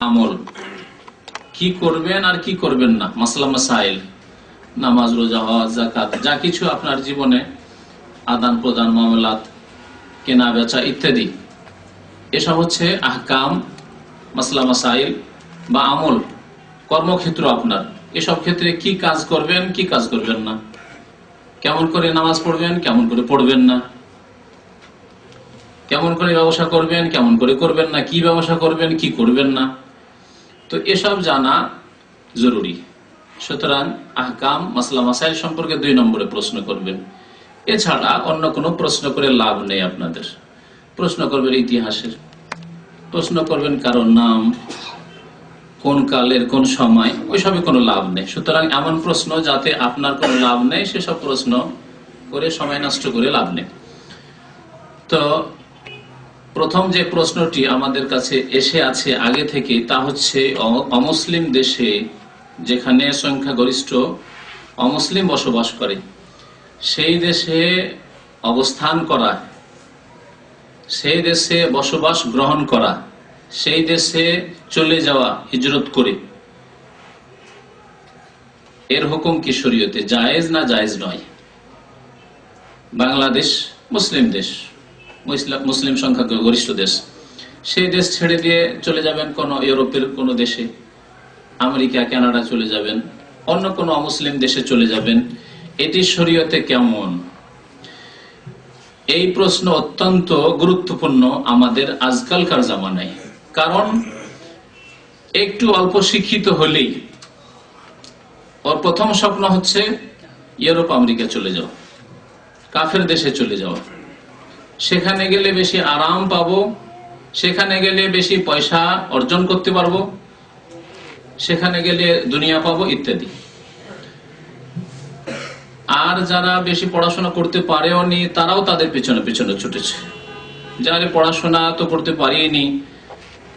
আমল কি করবেন আর কি করবেন না, মাসলা মাসাইল, নামাজ, রোজা, হজ, যাকাত, যা কিছু আপনার জীবনে আদান প্রদান, মামলাত, কেনা বেচা ইত্যাদি, এসব হচ্ছে আহকাম, মাসলা মাসাইল বা আমল, কর্মক্ষেত্র আপনার। এসব ক্ষেত্রে কি কাজ করবেন, কি কাজ করবেন না, কেমন করে নামাজ পড়বেন, কেমন করে পড়বেন না, কেমন করে ব্যবসা করবেন, কেমন করে করবেন না, কি ব্যবসা করবেন, কি করবেন না, তো এসব জানা জরুরি। সুতরাং আহকাম, মাসলা মাসাইল সম্পর্কে 2 নম্বরে প্রশ্ন করবেন। এছাড়া অন্য কোনো প্রশ্ন করে লাভ নেই। আপনাদের প্রশ্ন করবেন ইতিহাসের, প্রশ্ন করবেন কারোর নাম, কোন কালের কোন সময়, ওইসবে কোনো লাভ নেই। সুতরাং এমন প্রশ্ন যাতে আপনার কোনো লাভ নেই, সেসব প্রশ্ন করে সময় নষ্ট করে লাভ নেই। তো প্রথম যে প্রশ্নটি আমাদের কাছে এসে আছে আগে থেকে, তা হচ্ছে অমুসলিম দেশে, যেখানে সংখ্যাগরিষ্ঠ অমুসলিম বসবাস করে, সেই দেশে অবস্থান করা, সেই দেশে বসবাস গ্রহণ করা, সেই দেশে চলে যাওয়া হিজরত করে, এর হুকুম কি শরীয়তে জায়েজ না জায়েজ নয়? বাংলাদেশ মুসলিম দেশ, মুসলিম সংখ্যা গরিষ্ঠ দেশ, সেই দেশ ছেড়ে দিয়ে চলে যাবেন কোন ইউরোপের কোন দেশে, আমেরিকা, কানাডা চলে যাবেন, অন্য কোন অমুসলিম দেশে চলে যাবেন, এটি শরীয়তে কেমন? এই প্রশ্ন অত্যন্ত গুরুত্বপূর্ণ আমাদের আজকালকার জামানায়। কারণ একটু অল্প শিক্ষিত হলেই ওর প্রথম স্বপ্ন হচ্ছে ইউরোপ, আমেরিকা চলে যাওয়া, কাফের দেশে চলে যাওয়া, সেখানে গেলে বেশি আরাম পাবো, সেখানে গেলে বেশি পয়সা অর্জন করতে পারবো, সেখানে গেলে দুনিয়া পাবো ইত্যাদি। আর যারা বেশি পড়াশোনা করতে পারেও নি, তারাও তাদের পিছনে পিছনে ছুটেছে। যারা পড়াশোনা তো করতে পারিনি,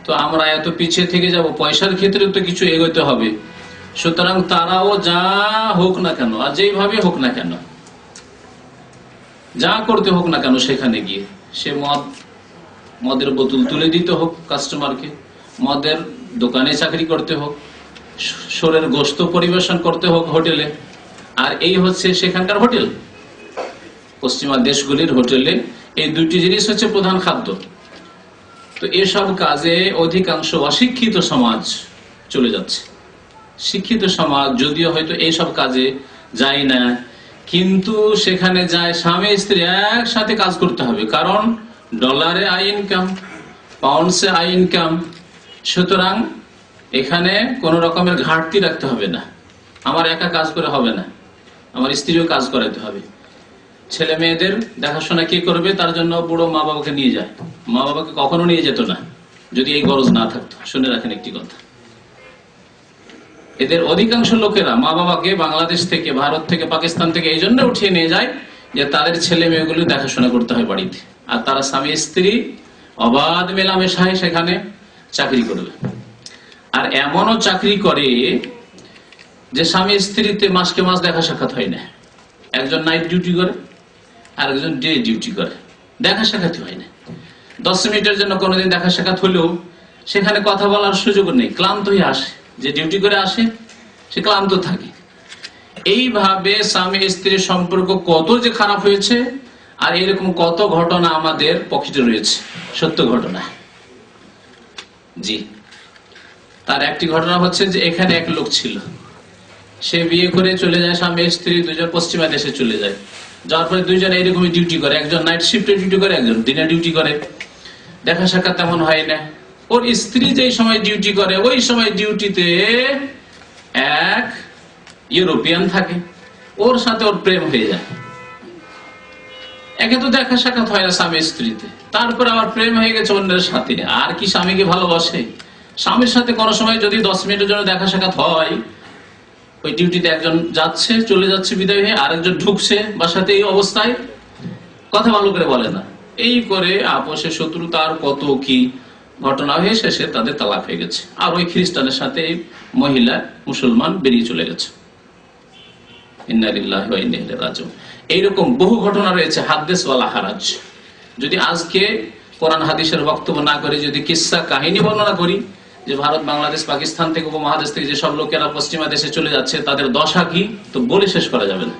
তো আমরা এত পিছিয়ে থেকে যাব, পয়সার ক্ষেত্রে তো কিছু এগোতে হবে। সুতরাং তারাও যা হোক না কেন, আর যেইভাবে হোক না কেন, যা করতে হোক না কেন, সেখানে গিয়ে সে মদের বোতল তুলে দিতে হোক কাস্টমারকে, মদের দোকানে চাকরি করতে হোক, শোরের গোশত পরিবেশন করতে হোক হোটেলে। আর এই হচ্ছে সেখানকার হোটেল, পশ্চিমা দেশগুলির হোটেলে এই 2টি জিনিস হচ্ছে প্রধান খাদ্য। তো এসব কাজে অধিকাংশ অশিক্ষিত সমাজ চলে যাচ্ছে। শিক্ষিত সমাজ যদিও হয়তো এইসব কাজে যায় না, কিন্তু সেখানে যায় স্বামী স্ত্রী একসাথে কাজ করতে হবে, কারণ ডলারে আই ইনকাম, পাউন্ডসে আই ইনকাম। সুতরাং এখানে কোন রকমের ঘাটতি রাখতে হবে না। আমার একা কাজ করে হবে না, আমার স্ত্রীও কাজ করাতে হবে। ছেলে মেয়েদের দেখাশোনা কে করবে? তার জন্য বুড়ো মা বাবাকে নিয়ে যায়। মা বাবাকে কখনো নিয়ে যেত না যদি এই গরজ না থাকতো। শুনে রাখেন একটি কথা, এদের অধিকাংশ লোকেরা মা বাবাকে বাংলাদেশ থেকে, ভারত থেকে, পাকিস্তান থেকে এই জন্য উঠিয়ে নিয়ে যায় যে তাদের ছেলে মেয়েগুলো দেখাশোনা করতে হয় বাড়িতে, আর তারা স্বামী স্ত্রী অবাধ মেলামেশায় সেখানে চাকরি করবে। আর এমনও চাকরি করে যে স্বামী স্ত্রীতে মাসকে মাস দেখা সাক্ষাৎ হয় না। একজন নাইট ডিউটি করে, আর একজন ডে ডিউটি করে, দেখা সাক্ষাৎ হয় না। 10 মিনিটের জন্য কোনোদিন দেখা সাক্ষাৎ হলেও সেখানে কথা বলার সুযোগ নেই, ক্লান্ত হয়ে আসে। যে ডিউটি করে আসে সে ক্লান্ত থাকে। এইভাবে স্বামী স্ত্রীর সম্পর্ক কত যে খারাপ হয়েছে, আর এরকম কত ঘটনা আমাদের পকেটে রয়েছে, সত্য ঘটনা। জি, তার একটি ঘটনা হচ্ছে যে এখানে এক লোক ছিল, সে বিয়ে করে চলে যায়, স্বামী স্ত্রী দুজন পশ্চিমা দেশে চলে যায়। যাওয়ার পরে দুইজন এইরকমই ডিউটি করে, একজন নাইট শিফটে ডিউটি করে, একজন দিনে ডিউটি করে। দেখা সাক্ষাৎ তেমন হয় না। ওর স্ত্রী যেই সময় ডিউটি করে, ওই সময় ডিউটিতে এক ইউরোপিয়ান থাকে, ওর সাথে ওর প্রেম হয়ে যায়। একে তো দেখা সাক্ষাৎ হয় না স্বামী স্ত্রীতে, তারপর আবার প্রেম হয়ে গেছে অন্যের সাথে। আর কি স্বামীকে ভালোবাসে? স্বামীর সাথে কোনো সময় যদি 10 মিনিটের জন্য দেখা সাক্ষাৎ হয়, ওই ডিউটিতে একজন যাচ্ছে, চলে যাচ্ছে বিদায় হয়ে, আরেকজন ঢুকছে বাসাতে, এই অবস্থায় কথা ভালো করে বলে না। এই করে আপোষে শত্রুতার কত কি ঘটনা হয়ে শেষে তাদের তালাক হয়ে গেছে। আর ওই খ্রিস্টানের সাথে মহিলা মুসলমান বেরিয়ে চলে গেছে। ইন্না লিল্লাহি ওয়া ইন্না ইলাইহি রাজিউন। এইরকম বহু ঘটনা রয়েছে, হাদিস ওয়ালা হারাজ। যদি আজকে কোরআন হাদিসের বক্তব্য না করে যদি কিসসা কাহিনী বর্ণনা করি, যে ভারত, বাংলাদেশ, পাকিস্তান থেকে, উপমহাদেশ থেকে যেসব লোকেরা পশ্চিমা দেশে চলে যাচ্ছে তাদের দশা কি, তো বলে শেষ করা যাবে না।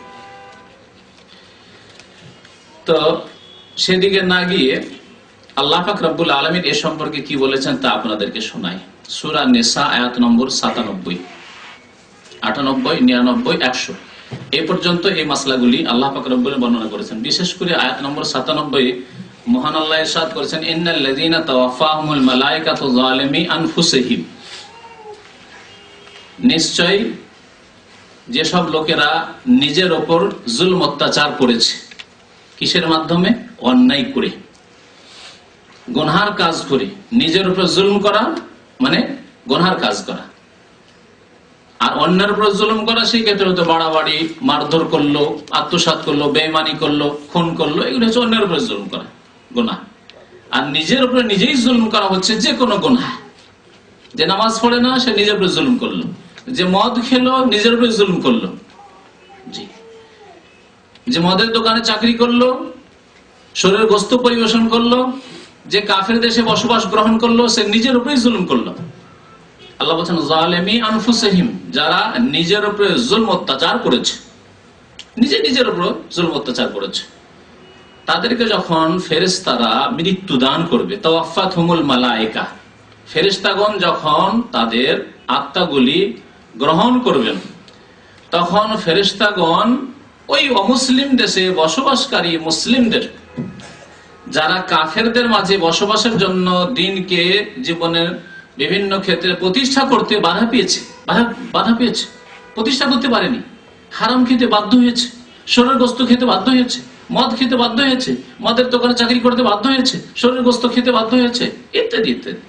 তো সেদিকে না গিয়ে আল্লাহ পাক রব্বুল আলামিন এ সম্পর্কে কি বলেছেন তা আপনাদেরকে শোনাই। সূরা নিসা আয়াত নম্বর 97, 98, 99, 100 এই পর্যন্ত এই মাসলাগুলি আল্লাহ পাক রব্বুল বর্ণনা করেছেন। বিশেষ করে আয়াত নম্বর 97 মহান আল্লাহ ইরশাদ করেছেন, ইন্নাল্লাযীনা তাওয়াফাহুমুল মালায়েকাতু যালিমি আনফুসিহিম, নিশ্চয় যেসব লোকেরা নিজের ওপর জুলম অত্যাচার করেছে। কিসের মাধ্যমে? অন্যায় করে, গুনহার কাজ করে। নিজের উপর জুলম করা মানে গুনহার কাজ করা, আর অন্যের উপর জুলম করা সেই ক্ষেত্রে হয়তো বাড়াবাড়ি, মারধর করলো, আত্মসাৎ করলো, বেঈমানি করলো, খুন করলো, এগুলো হচ্ছে অন্যের উপর জুলম করা, গুনাহ। আর নিজের উপরে নিজেই জুলম করা হচ্ছে যে কোনো গুনাহ। যে নামাজ পড়ে না সে নিজের উপরে জুলম করলো, যে মদ খেলো নিজের উপরে জুলম করলো, জি, যে মদের দোকানে চাকরি করলো, শরীরের গোস্ত পরিবেশন করলো, যে কাফের দেশে বসবাস গ্রহণ করলো, সে নিজের উপরেই জুলুম করলো। আল্লাহ বলছেন যালিমি আনফুসিহিম, যারা নিজের উপরে জুলম অত্যাচার করেছে, নিজের উপর জুলম অত্যাচার করেছে, তাদেরকে যখন ফেরেশতারা মৃত্যু দান করবে, তাওয়াফাতহুমুল মালায়েকা, ফেরেশতাগণ যখন তাদের আত্মাগুলি গ্রহণ করবেন, তখন ফেরেশতাগণ ওই অমুসলিম দেশে বসবাসকারী মুসলিমদের, যারা কাফেরদের মাঝে বসবাসের জন্য দিনকে জীবনের বিভিন্ন ক্ষেত্রে প্রতিষ্ঠা করতে বাধা পেয়েছে, প্রতিষ্ঠা করতে পারেনি, হারাম খেতে বাধ্য হয়েছে, শরীর গোস্ত খেতে বাধ্য হয়েছে, মদ খেতে বাধ্য হয়েছে, মদের দোকানে চাকরি করতে বাধ্য হয়েছে, শরীর গোস্ত খেতে বাধ্য হয়েছে, ইত্যাদি ইত্যাদি।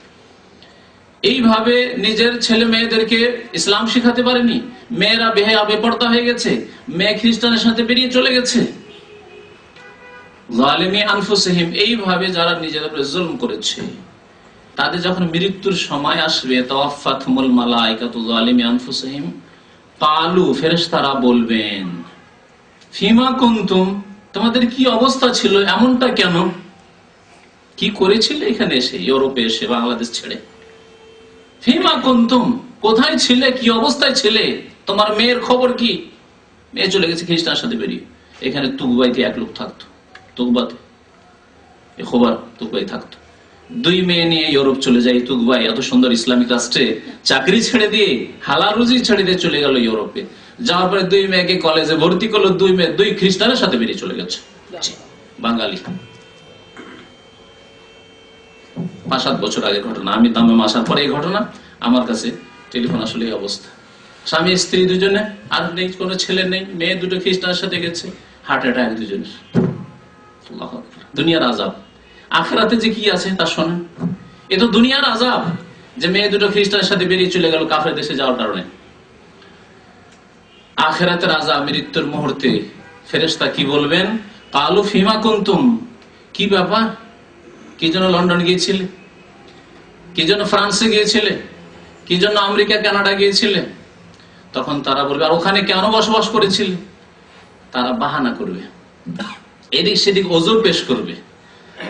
এইভাবে নিজের ছেলে মেয়েদেরকে ইসলাম শিখাতে পারেনি, মেয়েরা বেহায়া বেপর্দা হয়ে গেছে, মেয়ে খ্রিস্টানের সাথে বেরিয়ে চলে গেছে। যালিমি আনফুসিহিম, এইভাবে যারা নিজের উপরে জুলম করেছে, তাদের যখন মৃত্যুর সময় আসবে, তাওয়াফাতহুমুল মালায়েকাতু যালিমি আনফুসিহিম ক্বালু, ফেরেশতারা বলবেন, ফিমা কুনতুম, তোমাদের কি অবস্থা ছিল, এমনটা কেন, কি করেছিলে এখানে এসে, ইউরোপে এসে, বাংলাদেশ ছেড়ে? ফিমা কুনতুম, কোথায় ছিলে, কি অবস্থায় ছিলে, তোমার মেয়ের খবর কি? মেয়ে চলে গেছে খ্রিস্টানের সাথে বেরিয়ে, এখানে তুকবাইতে এক লোক থাকতো, তুকবাতে খবর তুকবাই থাকতো, দুই মেয়ে নিয়ে ইউরোপ চলে যায়। তুকবাই এত সুন্দর ইসলামিক রাষ্ট্রে চাকরি ছেড়ে দিয়ে, হালাল রুজি ছেড়ে দিয়ে চলে গেল ইউরোপে। যাওয়ার পরে দুই মেয়েকে কলেজে ভর্তি করলো, দুই মেয়ে দুই খ্রিস্টানের সাথে বেরিয়ে চলে গেছে, বাঙালি। 5-7 বছর আগের ঘটনা, আমি দামে আসার পরে এই ঘটনা, আমার কাছে টেলিফোন আসলে এই অবস্থা। স্বামী স্ত্রী দুজনে, আর নেই কোনো ছেলে নেই, মেয়ে দুটো খ্রিস্টানের সাথে গেছে, হার্ট অ্যাটাক দুজনের। দুনিয়ার আযাব, আখিরাতে যে কি আছে তা শোনেন। এ তো দুনিয়ার আযাব, যে মেয়ে দুটো খ্রিস্টানের সাথে বেরিয়ে চলে গেল কাফের দেশে যাওয়ার কারণে। আখিরাতের আযাব, মৃত্যুর মুহূর্তে ফেরেশতা কি বলবেন? ক্বালু ফিমা কুনতুম, কি ব্যাপার, কি জন্য লন্ডন গিয়েছিলে, কি জন্য ফ্রান্সে গিয়েছিলে, কি জন্য আমেরিকা কানাডা গিয়েছিলে? তখন তারা বলবে, আর ওখানে কেন বসবাস করেছিলে? তারা বাহানা করবে, এদিক সেদিক ওজোর পেশ করবে,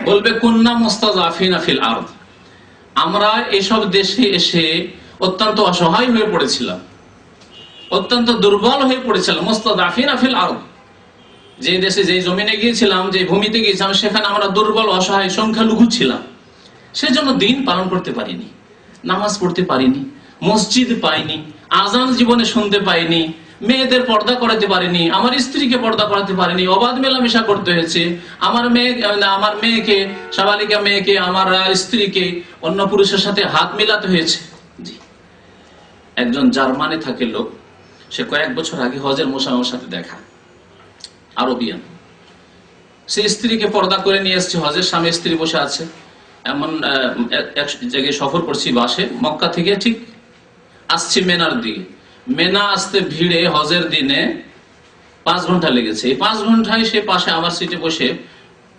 বলবে কুন্না মুস্তাযআফিনা ফিল আরদ, আমরা এসব দেশে এসে অত্যন্ত অসহায় হয়ে পড়েছিলাম, অত্যন্ত দুর্বল হয়ে পড়েছিলাম। মুস্তাযআফিনা ফিল আরদ, যে দেশে, যে জমিনে গিয়েছিলাম, যে ভূমিতে গিয়েছিলাম, সেখানে আমরা দুর্বল, অসহায়, সংখ্যালঘু ছিলাম, সেজন্য দিন পালন করতে পারিনি, নামাজ পড়তে পারিনি, মসজিদ পাইনি, আজান জীবনে শুনতে পাইনি, মেয়েদের পর্দা করাতে পারিনি, আমার স্ত্রীকে পর্দা করাতে পারিনি, অবাধ মেলামেশা করতে হয়েছে, আমার মেয়েকে, সাবালিকা মেয়েকে, আমার স্ত্রীকে অন্য পুরুষের সাথে হাত মিলাতে হয়েছে। জি, একজন জার্মানে থাকে লোক, সে কয়েক বছর আগে হজের মোসামের সাথে দেখা, আরবিয়ান, সে স্ত্রীকে পর্দা করে নিয়ে এসছে হজের, স্বামী স্ত্রী বসে আছে। এমন এক জায়গায় সফর করছি বাসে, মক্কা থেকে ঠিক আসছি মেনার দিকে, মেনা আসতে ভিড়ে হজের দিনে 5 ঘন্টা লেগেছে। এই 5 ঘন্টায় সে পাশে আমার সিটে বসে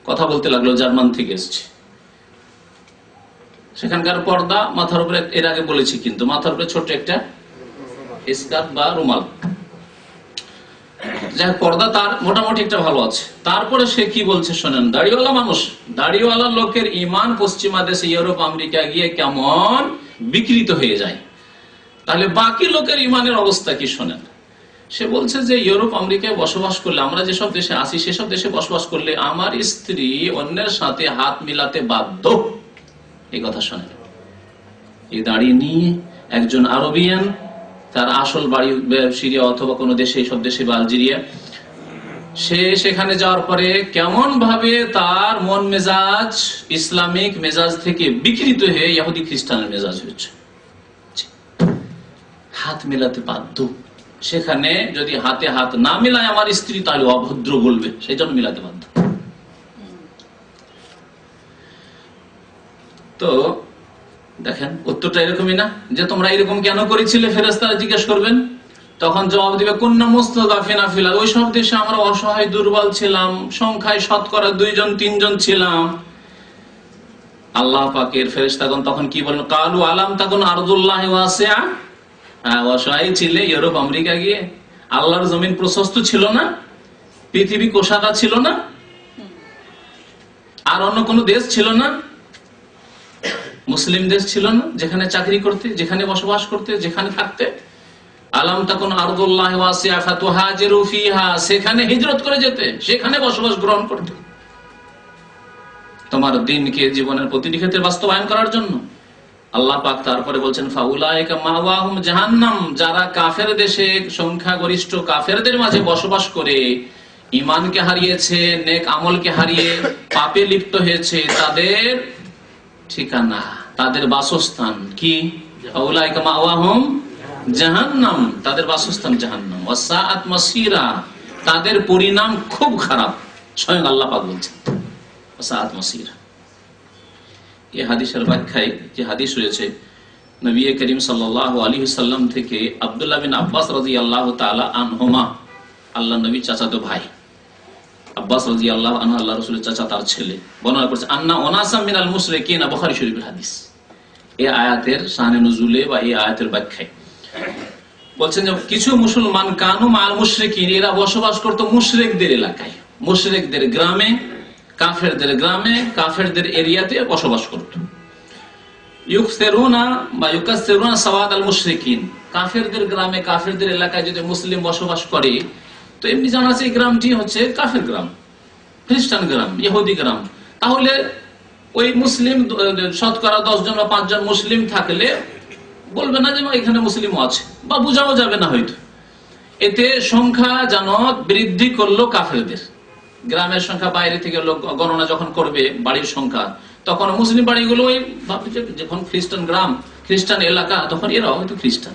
কথা বলতে লাগলো, জার্মান থেকে এসছে। সেখানকার পর্দা মাথার উপরে, এর আগে বলেছি কিন্তু, মাথার উপরে ছোট্ট একটা স্কার্ফ বা রুমাল, যাই পর্দা তার মোটামুটি একটা ভালো আছে। তারপরে সে কি বলছে শোনেন, দাড়িওয়ালা মানুষ, দাড়িওয়ালা লোকের ইমান পশ্চিমা দেশে, ইউরোপ আমেরিকা গিয়ে কেমন বিকৃত হয়ে যায়, তাহলে বাকি লোকের ইমানের অবস্থা কি শোনেন। সে বলছে যে ইউরোপ আমেরিকায় বসবাস করলে, আমরা যেসব দেশে আছি সেসব দেশে বসবাস করলে আমার স্ত্রী অন্যের সাথে হাত মিলাতে বাধ্য। এই কথা শোনেন। এই দাঁড়িয়ে নিয়ে একজন আরবিয়ান, তার আসল বাড়ি সিরিয়া অথবা কোনো দেশে, এইসব দেশে বা আলজেরিয়া, সে সেখানে যাওয়ার পরে কেমন ভাবে তার মন মেজাজ ইসলামিক মেজাজ থেকে বিকৃত হয়ে ইহুদি খ্রিস্টানের মেজাজ হয়েছে। হাত মেলাতে বাধ্য। সেখানে যদি হাতে হাত না মিলায় আমার স্ত্রী, তাহলে অভদ্র বলবে, সেই জন্য মিলাতে বাধ্য। তো দেখেন উত্তরটা এরকমই না, যে তোমরা এরকম কেন করেছিলে, ফেরেশতারা জিজ্ঞেস করবেন। তখন জবাব দিবে কুন্না মুস্তাদাফিনা ফিল আরদ, ওই সব দেশে আমরা অসহায় দুর্বল ছিলাম, সংখ্যায় শতকরা 2জন 3জন ছিলাম। আল্লাহ পাকের ফেরেশতাগণ তখন কি বলেন, কালু আলাম তাকুন আরদুল্লাহি ওয়াসিআ, অসহায় ছিলে ইউরোপ আমেরিকা গিয়ে, আল্লাহর জমিন প্রশস্ত ছিল না, পৃথিবী কোষাদা ছিল না, আর অন্য কোন দেশ ছিল না, মুসলিম দেশ ছিল না যেখানে চাকরি করতে, যেখানে বসবাস করতে, যেখানে থাকতে। আলাম তাকুন আরদুল্লাহি ওয়াসিআ ফাতুহাজিরু ফিহা, সেখানে হিজরত করে যেতে, সেখানে বসবাস গ্রহণ করতে, তোমার দ্বীনকে জীবনের প্রতিটি ক্ষেত্রে বাস্তবায়ন করার জন্য। আল্লাহ পাক তারপরে বলছেন ফাউলাইকা মাওয়াহুম জাহান্নাম, যারা কাফের দেশে সংখ্যাগরিষ্ঠ কাফেরদের মাঝে বসবাস করে ঈমানকে হারিয়েছে, নেক আমলকে হারিয়ে পাপে লিপ্ত হয়েছে, তাদের ঠিকানা, তাদের বাসস্থান কি? ফাউলাইকা মাওয়াহুম জাহান্নাম, তাদের বাসস্থান জাহান্নাম। ওয়াসাআত মাসীরা, তাদের পরিণাম খুব খারাপ। স্বয়ং আল্লাহ পাক বলছেন ওয়াসাআত মাসীরা। এই হাদিসের ব্যাখ্যায় যে হাদিস রয়েছে নবী করিম সাল্লাল্লাহু আলাইহি ওয়াসাল্লাম থেকে আব্দুল্লাহ বিন আব্বাস রাদিয়াল্লাহু তাআলা আনহুমা, আল্লাহ নবী চাচাতো ভাই আব্বাস রাদিয়াল্লাহু আনহু, আল্লাহ রাসূলের চাচা, তার ছেলে, বর্ণনা করেছে আন্না ওয়ানাসাম মিনাল মুশরিকিন, বুখারী শরীফের হাদিস। এই আয়াতের শানে নুজুলে বা এই আয়াতের ব্যাখ্যায় বলছেন যে কিছু মুসলমান কানু মাল মুশরিকিন, এরা বসবাস করত মুশরিকদের এলাকায়, মুশরিকদের গ্রামে, কাফেরদের গ্রামে, কাফেরদের এরিয়াতে বসবাস করত। ইউকসিরুনা বা ইউকাসসিরুনা সাওয়াদ আল মুশরিকিন, কাফেরদের গ্রামে, কাফেরদের এলাকায় যদি মুসলিম বসবাস করে, তো এমনি জানা আছে এই গ্রামটি হচ্ছে কাফের গ্রাম, খ্রিস্টান গ্রাম, ইহুদি গ্রাম, তাহলে ওই মুসলিম শতকরা 10 জন বা 5 জন মুসলিম থাকলে বলবে না যে এখানে মুসলিম আছে, বা বোঝাও যাবে না হয়তো। এতে সংখ্যা যেন বৃদ্ধি করলো কাফেরদের, গ্রামের সংখ্যা বাইরে থেকে লোক গণনা যখন করবে বাড়ির সংখ্যা, তখন মুসলিম বাড়িগুলো ওই ভাববে যে যখন খ্রিস্টান গ্রাম, খ্রিস্টান এলাকা, তখন এরাও হয়তো খ্রিস্টান।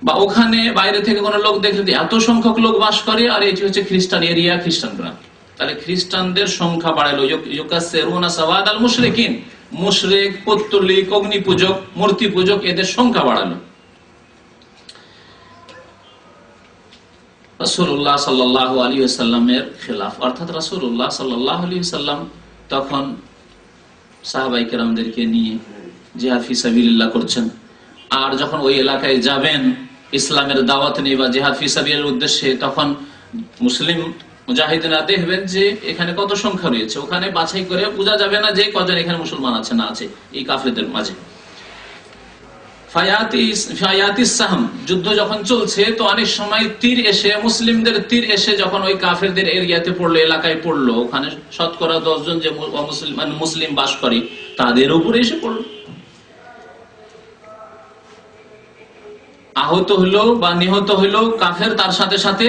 বা ওখানে বাইরে থেকে কোনো লোক দেখলে এত সংখ্যক লোক বাস করে, আর এটি হচ্ছে খ্রিস্টান এরিয়া, খ্রিস্টান গ্রাম, তাহলে খ্রিস্টানদের সংখ্যা বাড়ালো। ইউকাসসিরুনা সাওয়াদ আল মুশরিকিন, মুশরিক, পৌত্তলিক, অগ্নি পূজক, মূর্তি পূজক, এদের সংখ্যা বাড়ালো। রাসূলুল্লাহ সাল্লাল্লাহু আলাইহি ওয়াসাল্লামের খেলাফ, অর্থাৎ রাসূলুল্লাহ সাল্লাল্লাহু আলাইহি ওয়াসাল্লাম তখন সাহাবায়ে কেরামদেরকে নিয়ে জিহাদ ফি সাবিলিল্লাহ করছেন। আর যখন ওই এলাকায় যাবেন ইসলামের দাওয়াত নিয়ে বা জিহাদ ফি সাবিলিল্লাহর উদ্দেশ্যে, তখন মুসলিম মুজাহিদিনরা দেখবেন যে এখানে কত সংখ্যা রয়েছে, ওখানে বাছাই করে বোঝা যাবে না যে কজন এখানে মুসলমান আছে না আছে এই কাফেরদের মাঝে। ফায়াতিস সাহম, যুদ্ধ যখন চলছে, তো অনেক সময় তীর এসে, মুসলিমদের তীর এসে যখন ওই কাফেরদের এরিয়াতে পড়লো, এলাকায় পড়লো, ওখানে শতকরা 10 জন যে মুসলিম বাস করে তাদের উপরে এসে পড়লো, আহত হলো বা নিহত হলো কাফের, তার সাথে সাথে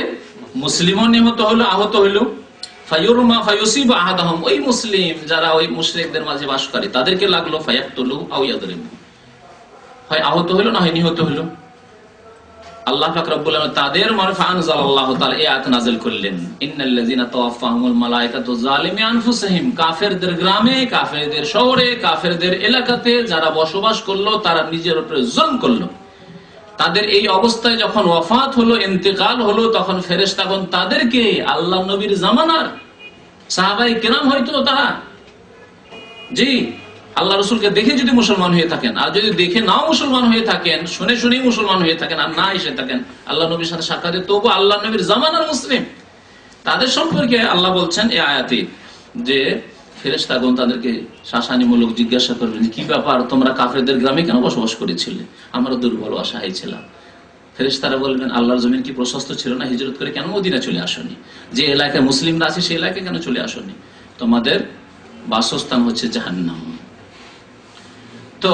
মুসলিমও নিহত হলো, আহত হলো। ফায়ুরমা ফায়ুসিবু আহাদাহুম, ওই মুসলিম যারা ওই মুশরিকদের মাঝে বাস করে তাদেরকে লাগলো, ফায়াকতুলু আও ইয়াদরিবু, হয় আহত হলো না হয় নিহত হলো। আল্লাহ পাক রব্বুল আলামিন তাদের মারফা আনজালাল্লাহু তাআলা এই আয়াত নাযিল করলেন, ইন্নাল্লাযিনা তাওয়াফাহুমুল মালায়েকাতু যালিমি আনফুসিহিম, কাফেরদের গ্রামে, কাফেরদের শহরে, কাফেরদের এলাকাতে যারা বসবাস করলো, তারা নিজের উপরে জুলম করলো, তাদের এই অবস্থায় যখন ওয়াফাত হলো, ইন্তেকাল হলো, তখন ফেরেশতাগণ তাদেরকে, আল্লাহ নবীর জামানার সাহাবায়ে কেরাম হয়তো তারা জি আল্লাহ রসুলকে দেখে যদি মুসলমান হয়ে থাকেন, আর যদি দেখে নাও মুসলমান হয়ে থাকেন, শুনে শুনেই মুসলমান হয়ে থাকেন, আর না এসে থাকেন আল্লাহ নবীর সাথে সাক্ষাতে, তবু আল্লাহ নবীর জামানার মুসলিম, তাদের সম্পর্কে আল্লাহ বলছেন এই আয়াতে যে ফেরেশতাগণ তাদেরকে শাসানিমূলক জিজ্ঞাসা করবেন, কি ব্যাপার, তোমরা কাফেরদের গ্রামে কেন বসবাস করেছিলে? আমরা দুর্বল অসহায় ছিলাম। ফেরেশতারা বলবেন, আল্লাহর জমিন কি প্রশস্ত ছিল না? হিজরত করে কেন মদিনা চলে আসনি? যে এলাকায় মুসলিমরা আছে সেই এলাকায় কেন চলে আসনি? তোমাদের বাসস্থান হচ্ছে জাহান্নাম। তো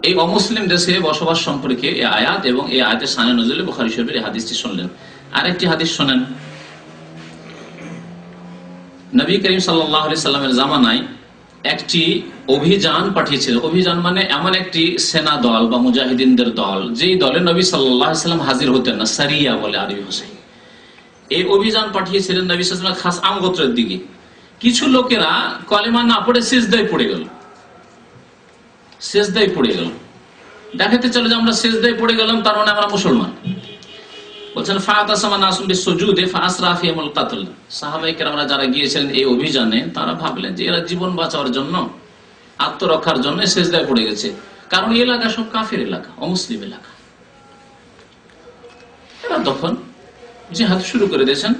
এই অমুসলিম দেশে বসবাস সম্পর্কে এই আয়াত এবং এই আয়াতের শানে নজরুল বুখারী শরীফের এই হাদিসটি শুনলেন। আরেকটি হাদিস শোনেন। নবী করিম সাল্লাল্লাহু আলাইহি সাল্লামের জামানায় একটি অভিযান পাঠিয়েছিল। অভিযান মানে এমন একটি সেনা দল বা মুজাহিদিনদের দল, যেই দলে নবী সাল্লাল্লাহু আলাইহি সাল্লাম হাজির হতেন না, সারিয়া বলে আরবি ভাষায়। এই অভিযান পাঠিয়েছিলেন নবী সাল্লাল্লাহু আলাইহি ওয়াসাল্লাম খাস গোত্রের দিকে। কিছু লোকেরা কলেমা না পড়ে সিজদায় পড়ে গেল। সিজদায় পড়ে গেল, দেখাতে চলে যে আমরা সিজদায় পড়ে গেলাম, তার মানে আমরা মুসলমান। বলছেন সাহাবায়ে কেরামরা যারা গিয়েছিলেন এই অভিযানে, তারা ভাবলেন যে এরা জীবন বাঁচানোর জন্য, আত্মরক্ষার জন্য সিজদায় পড়ে গেছে, কারণ এই এলাকা সব কাফের এলাকা, অমুসলিম এলাকা। এরা তখন জিহাদ শুরু করে দিয়েছেন,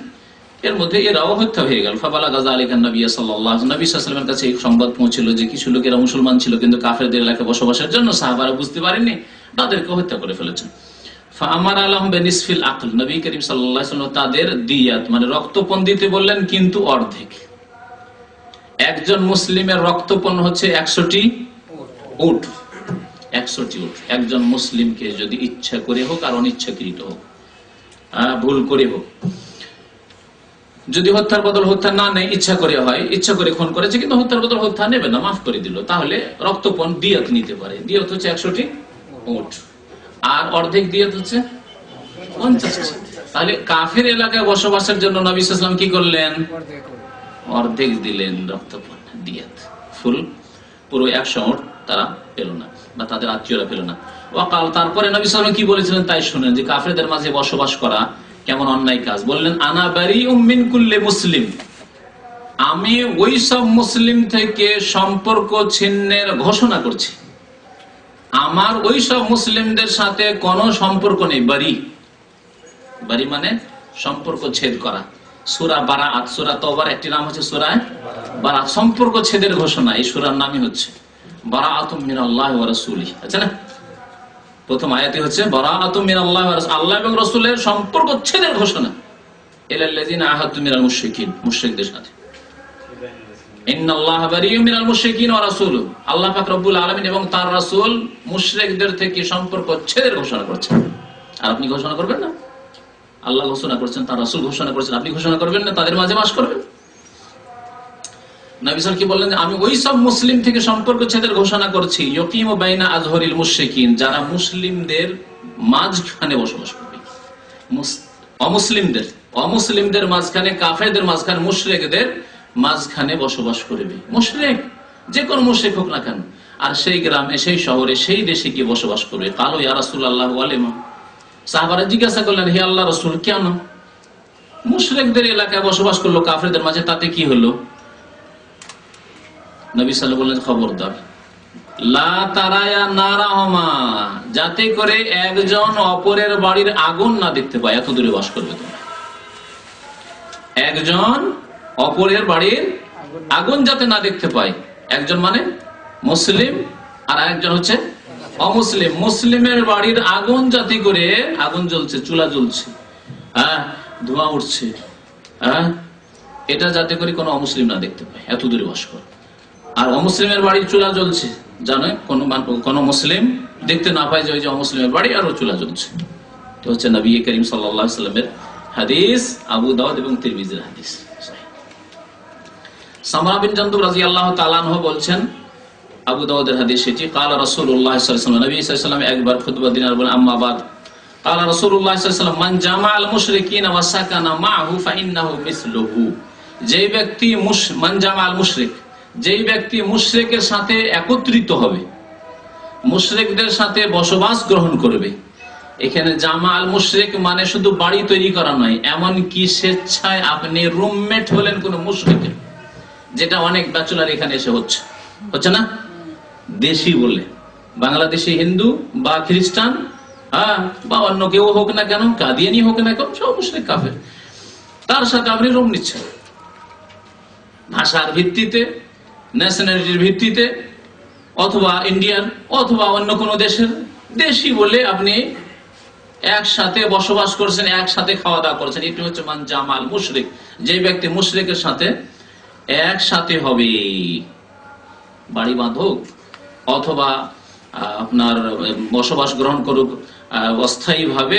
এর মধ্যে এরাও হত্যা হয়ে গেল। ফাবালাগা যালিকা নবী সাল্লাল্লাহু আলাইহি ওয়াসাল্লামের কাছে এই সংবাদ পৌঁছলো যে কিছু লোকেরা মুসলমান ছিল কিন্তু কাফেরদের এলাকায় বসবাসের জন্য সাহাবারা বুঝতে পারেননি, তাদেরকে হত্যা করে ফেলেছেন। ফাআমার আলাহুম বিনিসফিল আকল, নবী করিম সাল্লাল্লাহু আলাইহি ওয়াসাল্লাম তাদের দিয়াত মানে রক্তপণ দিতে বললেন, কিন্তু অর্ধেক। একজন মুসলিমের রক্তপণ হচ্ছে 100টি উট। 100টি উট। একজন মুসলিমকে যদি ইচ্ছা করে হোক আর অনিচ্ছাকৃত হোক, ভুল করে হোক, যদি হত্যার বদল হত্যা না নেয়, ইচ্ছা করে হয়, ইচ্ছা করে খুন করেছে কিন্তু হত্যার বদল হত্যা নেবে না, মাফ করে দিল, তাহলে রক্তপণ দিয়াত নিতে পারে। দিয়াত হচ্ছে 100টি উট, আর অর্ধেক দিয়াত হচ্ছে 50টি। তাহলে কাফের এলাকায় বসবাসের জন্য নবী সাল্লাল্লাহু আলাইহি ওয়াসাল্লাম কি করলেন? অর্ধেক দিলেন রক্তপণ, দিয়াত। ফুল পুরো 100 উট তারা পেল না, বা তাদের আত্মীয়রা পেল না। ওয়াকাল, তারপরে নবী সাল্লাল্লাহু আলাইহি ওয়াসাল্লাম কি বলেছিলেন তাই শুনেন, যে কাফেরদের মাঝে বসবাস করা কেমন অন্যায় কাজ। বললেন, আনা বারিউম মিন কুল্লি মুসলিম, আমি ওই সব মুসলিম থেকে সম্পর্ক ছিন্নের ঘোষণা করছি। আমার ওই সব মুসলিমদের সাথে কোনো সম্পর্ক নেই। বারি, বারি মানে সম্পর্ক ছেদ করা। সূরা বারাআত, সূরা তওবার একটি নাম হচ্ছে সূরা বারাআত, সম্পর্ক ছেদের ঘোষণা। এই সূরার নামই হচ্ছে বারাআতুম মিনাল্লাহি ওয়া রাসূলিহি, আছে না? প্রথম আয়াতে হচ্ছে বারাআতুম মিনাল্লাহি ওয়া রাসূলিহি, আল্লাহ এবং রাসূলের সম্পর্ক ছেদের ঘোষণা। ইলাল্লাযিনা আহাদতু মিনাল মুশরিকিন, মুশরিকদের সাথে। ইন্নাল্লাহা বারিউম মিনাল মুশরিকিন ওয়া রাসূলুহু, আল্লাহ পাক রব্বুল আলামিন এবং তার রাসূল মুশরিকদের থেকে সম্পর্ক ছেদের ঘোষণা করছেন। আর আপনি ঘোষণা করবেন না? আল্লাহ ঘোষণা করছেন, তার রাসূল ঘোষণা করছেন, আপনি ঘোষণা করবেন না তাদের মাঝে বাস করবেন? নবী সাল্লাল্লাহু আলাইহি ওয়াসাল্লাম কি বললেন? আমি ওই সব মুসলিম থেকে সম্পর্ক ছেদের ঘোষণা করছি, ইয়াকিমু বাইনা আযহরিল মুশরিকিন, যারা মুসলিমদের মাঝখানে বসবাস করবে। অমুসলিমদের মাঝখানে, কাফেরদের মাঝখানে, মুশরিকদের মাঝখানে বসবাস করবে। মুশরিক যে কোন মুশরিক হোক না কেন, আর সেই গ্রামে, সেই শহরে, সেই দেশে কি বসবাস করবে। কালো ইয়া রাসূলুল্লাহ ওয়া লিমা, সাহাবারা জিজ্ঞাসা করলেন, হে আল্লাহর রাসূল, কেন? মুশরিকদের এলাকায় বসবাস করলো, কাফেরদের মাঝে, তাতে কি হলো? নবী সাল্লাল্লাহু আলাইহি ওয়াসাল্লাম বললেন, খবরদার, লা তারায়া নারাহুমা, যাতে করে একজন অপরের বাড়ির আগুন না দেখতে পায়, এত দূরে বাস করবে তোমরা। একজন অপরের বাড়ির আগুন যাতে না দেখতে পায়। একজন মানে মুসলিম আর একজন হচ্ছে অমুসলিম। মুসলিমের বাড়ির আগুন যাতে করে, আগুন জ্বলছে, চুলা জ্বলছে, ধোঁয়া উঠছে, এটা যাতে করে কোনো অমুসলিম না দেখতে পায়, এত দূরে বাস করে। আর অমুসলিমের বাড়ির চুলা জ্বলছে, জানে কোন মুসলিম দেখতে না পায় যে ওই যে অমুসলিমের বাড়ি আর ওই চুলা জ্বলছে। তো হচ্ছে নবী করিম সাল্লাল্লাহু আলাইহি ওয়াসাল্লামের হাদিস, আবু দাউদ এবং তিরমিজির হাদিস। সামরা বিন জানদুব রাদিয়াল্লাহু তাআলা আনহু বলছেন, আবু দাউদের হাদিস এটি, ক্বালা রাসূলুল্লাহ সাল্লাল্লাহু আলাইহি ওয়াসাল্লাম, নবী সাল্লাল্লাহু আলাইহি ওয়াসাল্লাম একবার খুতবা দিলেন আর বলেন, আম্মা বাদ, ক্বালা রাসূলুল্লাহ সাল্লাল্লাহু আলাইহি ওয়াসাল্লাম, মান জামাআল মুশরিকিনা ওয়া সাকানা মাআহু ফাইন্নাহু মিসলুহু, যেই ব্যক্তি মান জামাআল মুশরিক, যেই ব্যক্তি মুশরিকের সাথে একত্রিত হবে, মুশরিকদের সাথে বসবাস গ্রহণ করবে। এখানে জামাআল মুশরিক মানে শুধু বাড়ি তৈরি করা নয়, এমন কি স্বেচ্ছায় আপনি রুমমেট হলেন কোন মুশরিকের, যেটা অনেক ব্যাচেলর এখানে এসে হচ্ছে না? দেশি বলে বাংলাদেশি হিন্দু বা খ্রিস্টান, বা অন্য কেউ হোক না কেন, কাদিয়ানি হোক না কেন, সব মুশরিক কাফের, তার সাথে আপনি রুম নিচ্ছেন। ভাষার ভিত্তিতে, ন্যাশনালিটির ভিত্তিতে, অথবা ইন্ডিয়ান অথবা অন্য কোনো দেশের, দেশি বলে আপনি একসাথে বসবাস করছেন, একসাথে খাওয়া দাওয়া করছেন, এটি হচ্ছে মান জামাল মুশরিক। যে ব্যক্তি মুশরিকের সাথে একসাথে হবে, বাড়ি বাঁধুক অথবা আপনার বসবাস গ্রহণ করুক অস্থায়ী ভাবে,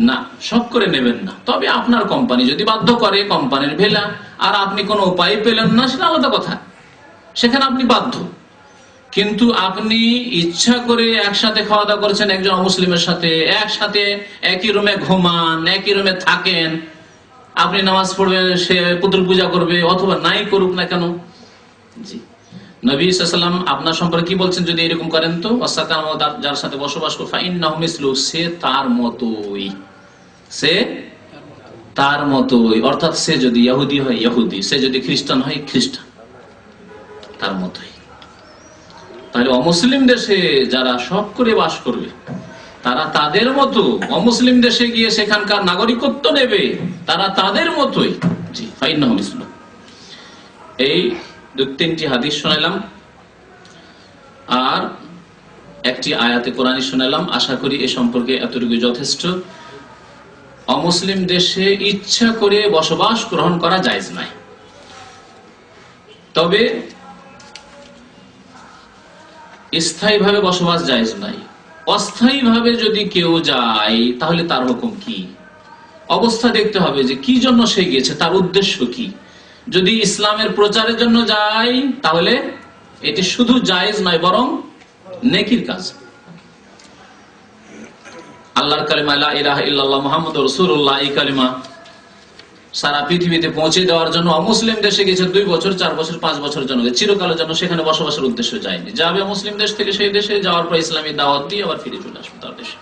না, সব করে নেবেন না। তবে আপনার কোম্পানি যদি বাধ্য করে, কোম্পানির ভেলা, আর আপনি কোনো উপায় পেলেন না, সেটা আলাদা কথা, সেখানে আপনি বাধ্য। কিন্তু আপনি ইচ্ছা করে একসাথে খাওয়া দাওয়া করেছেন একজন অমুসলিমের সাথে, একসাথে একই রুমে ঘুমান, একই রুমে থাকেন, আপনি নামাজ পড়বেন, সে পুতুল পূজা করবে, অথবা নাই করুক না কেন। জি, নবী সাল্লাল্লাহু আলাইহি ওয়াসাল্লাম আপনার সম্পর্কে কি বলছেন? যদি এরকম করেন তো যার সাথে বসবাস করে, ফাইন্নাহু মিসলু, সে তার মতোই, সে তার মতোই। অর্থাৎ সে যদি ইহুদি হয় ইহুদি, সে যদি খ্রিস্টান হয় খ্রিস্টান, তার মতোই। তাহলে অমুসলিম দেশে যারা শখ করে বাস করবে, তারা তাদের মতো, অমুসলিম দেশে গিয়ে সেখানকার নাগরিকত্ব নেবে, তারা তাদের মতোই। জি, ফাইন্নাহু মিসলু। এই 2-3টি হাদিস শোনালাম আর একটি আয়াতে কোরআনী শোনালাম। আশা করি এ সম্পর্কে এতটুকু যথেষ্ট। অমুসলিম দেশে ইচ্ছা করে বসবাস গ্রহণ করা জায়েজ নয়, তবে স্থায়ীভাবে বসবাস জায়েজ নাই। অস্থায়ীভাবে যদি কেউ যায় তাহলে তার হুকুম কি? অবস্থা দেখতে হবে যে কি জন্য সে গিয়েছে, তার উদ্দেশ্য কি। যদি ইসলামের প্রচারের জন্য যায় তাহলে এটি শুধু জায়েজ নয়, বরং নেকির কাজ। আল্লাহর কালিমা লা ইলাহা ইল্লাল্লাহ মুহাম্মাদুর রাসূলুল্লাহ, এই কালিমা সারা পৃথিবীতে পৌঁছে দেওয়ার জন্য অমুসলিম দেশে গেছে 2 বছর, 4 বছর, 5 বছরের জন্য, চিরকালের জন্য সেখানে বসবাসের উদ্দেশ্য যায়নি। যাবে মুসলিম দেশ থেকে সেই দেশে, যাওয়ার পর ইসলামী দাওয়াত দিয়ে আবার ফিরে চলে আসবে তার দেশে।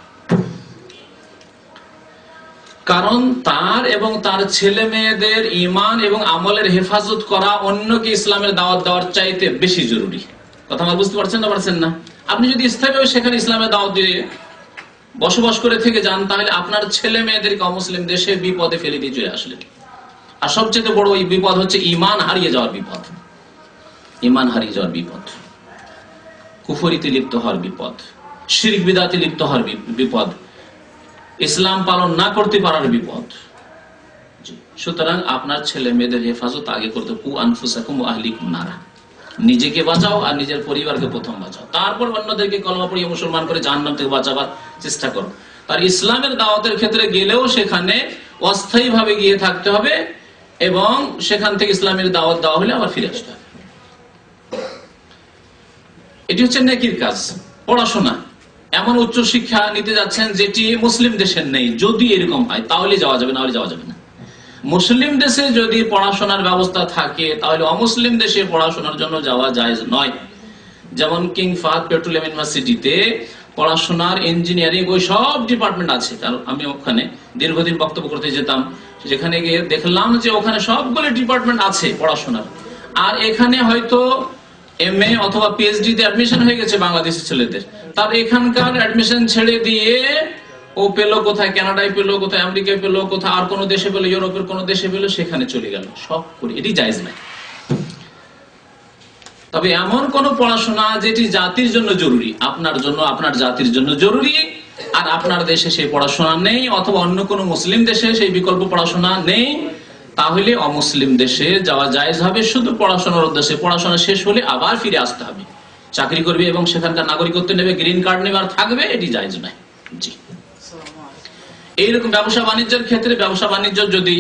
কারণ তার এবং তার ছেলে মেয়েদের ঈমান এবং আমলের হেফাজত করা অন্যকে ইসলামের দাওয়াত দেওয়ার চাইতে বেশি জরুরি। কথা আমার বুঝতে পারছেন না? আপনি যদি স্থায়ীভাবে সেখানে ইসলামের দাওয়াত দিয়ে বসবাস করে থেকে যান, তাহলে আপনার ছেলে মেয়েদেরকে অমুসলিম দেশে বিপদে ফেলে দিয়ে চলে আসলেন। আর সবচেয়ে বড় এই বিপদ হচ্ছে ঈমান হারিয়ে যাওয়ার বিপদ। ঈমান হারিয়ে যাওয়ার বিপদ, কুফরিতে লিপ্ত হওয়ার বিপদ, শিরক বিদআতে লিপ্ত হওয়ার বিপদ, ইসলাম পালন না করতে পারার বিপদ। সুতরাং আপনার ছেলে মেয়েদের হেফাজত আগে করতে, কু আনফুসাকুম ওয়া আহলিকুম নারা, নিজেকে বাঁচাও আর নিজের পরিবারকে প্রথম বাঁচাও, তারপর অন্যদেরকে কলমা পড়িয়ে মুসলমান করে জাহান্নাম থেকে বাঁচাবার চেষ্টা করো। তার ইসলামের দাওয়াতের ক্ষেত্রে গেলেও সেখানে অস্থায়ী ভাবে গিয়ে থাকতে হবে এবং সেখান থেকে ইসলামের দাওয়াত দেওয়া হলে আবার ফিরে আসতে হবে। এটি হচ্ছে নেকির কাজ। পড়াশোনা, এমন উচ্চ শিক্ষা নিতে যাচ্ছেন যেটি মুসলিম দেশের নেই, যদি এরকম হয় তাহলে যাওয়া যাবে, না হলে যাওয়া যাবে না। মুসলিম দেশে যদি পড়াশোনার ব্যবস্থা থাকে তাহলে অমুসলিম দেশে পড়াশোনার জন্য যাওয়া জায়েজ নয়। যেমন কিং ফাহাদ পেট্রোলিয়াম ইউনিভার্সিটিতে পড়াশোনার, ইঞ্জিনিয়ারিং, ওই সব ডিপার্টমেন্ট আছে। আমি ওখানে দীর্ঘদিন বক্তব্য করতে যেতাম, যেখানে গিয়ে দেখলাম যে ওখানে সবগুলো ডিপার্টমেন্ট আছে পড়াশোনার। আর এখানে হয়তো MA অথবা PhD তে অ্যাডমিশন হয়ে গেছে বাংলাদেশের ছেলেদের, তার এখানকার অ্যাডমিশন ছেড়ে দিয়ে ও পেলো কোথায়, কানাডায় পেলো, কোথায় আমেরিকায় পেলো, কোথায় আর কোনো দেশে পেলো, ইউরোপের কোনো দেশে পেলো, সেখানে চলে গেল সব করে। এটি জায়েজ নাই। তবে এমন কোন পড়াশোনা যেটি জাতির জন্য জরুরি, আপনার জন্য, আপনার জাতির জন্য জরুরি, আর আপনার দেশে সেই পড়াশোনা নেই, অথবা অন্য কোনো মুসলিম দেশে সেই বিকল্প পড়াশোনা নেই, তাহলে অমুসলিম দেশে যাওয়া জায়েজ হবে শুধু পড়াশোনার উদ্দেশ্যে। পড়াশোনা শেষ হলে আবার ফিরে আসতে হবে, চাকরি করবে এবং সেখানকার নাগরিকত্ব নেবে, গ্রিন কার্ড নেবে আর থাকবে, এটি জায়েজ নাই। জি, এইরকম ব্যবসা বাণিজ্যের ক্ষেত্রে, ব্যবসা বাণিজ্য যদি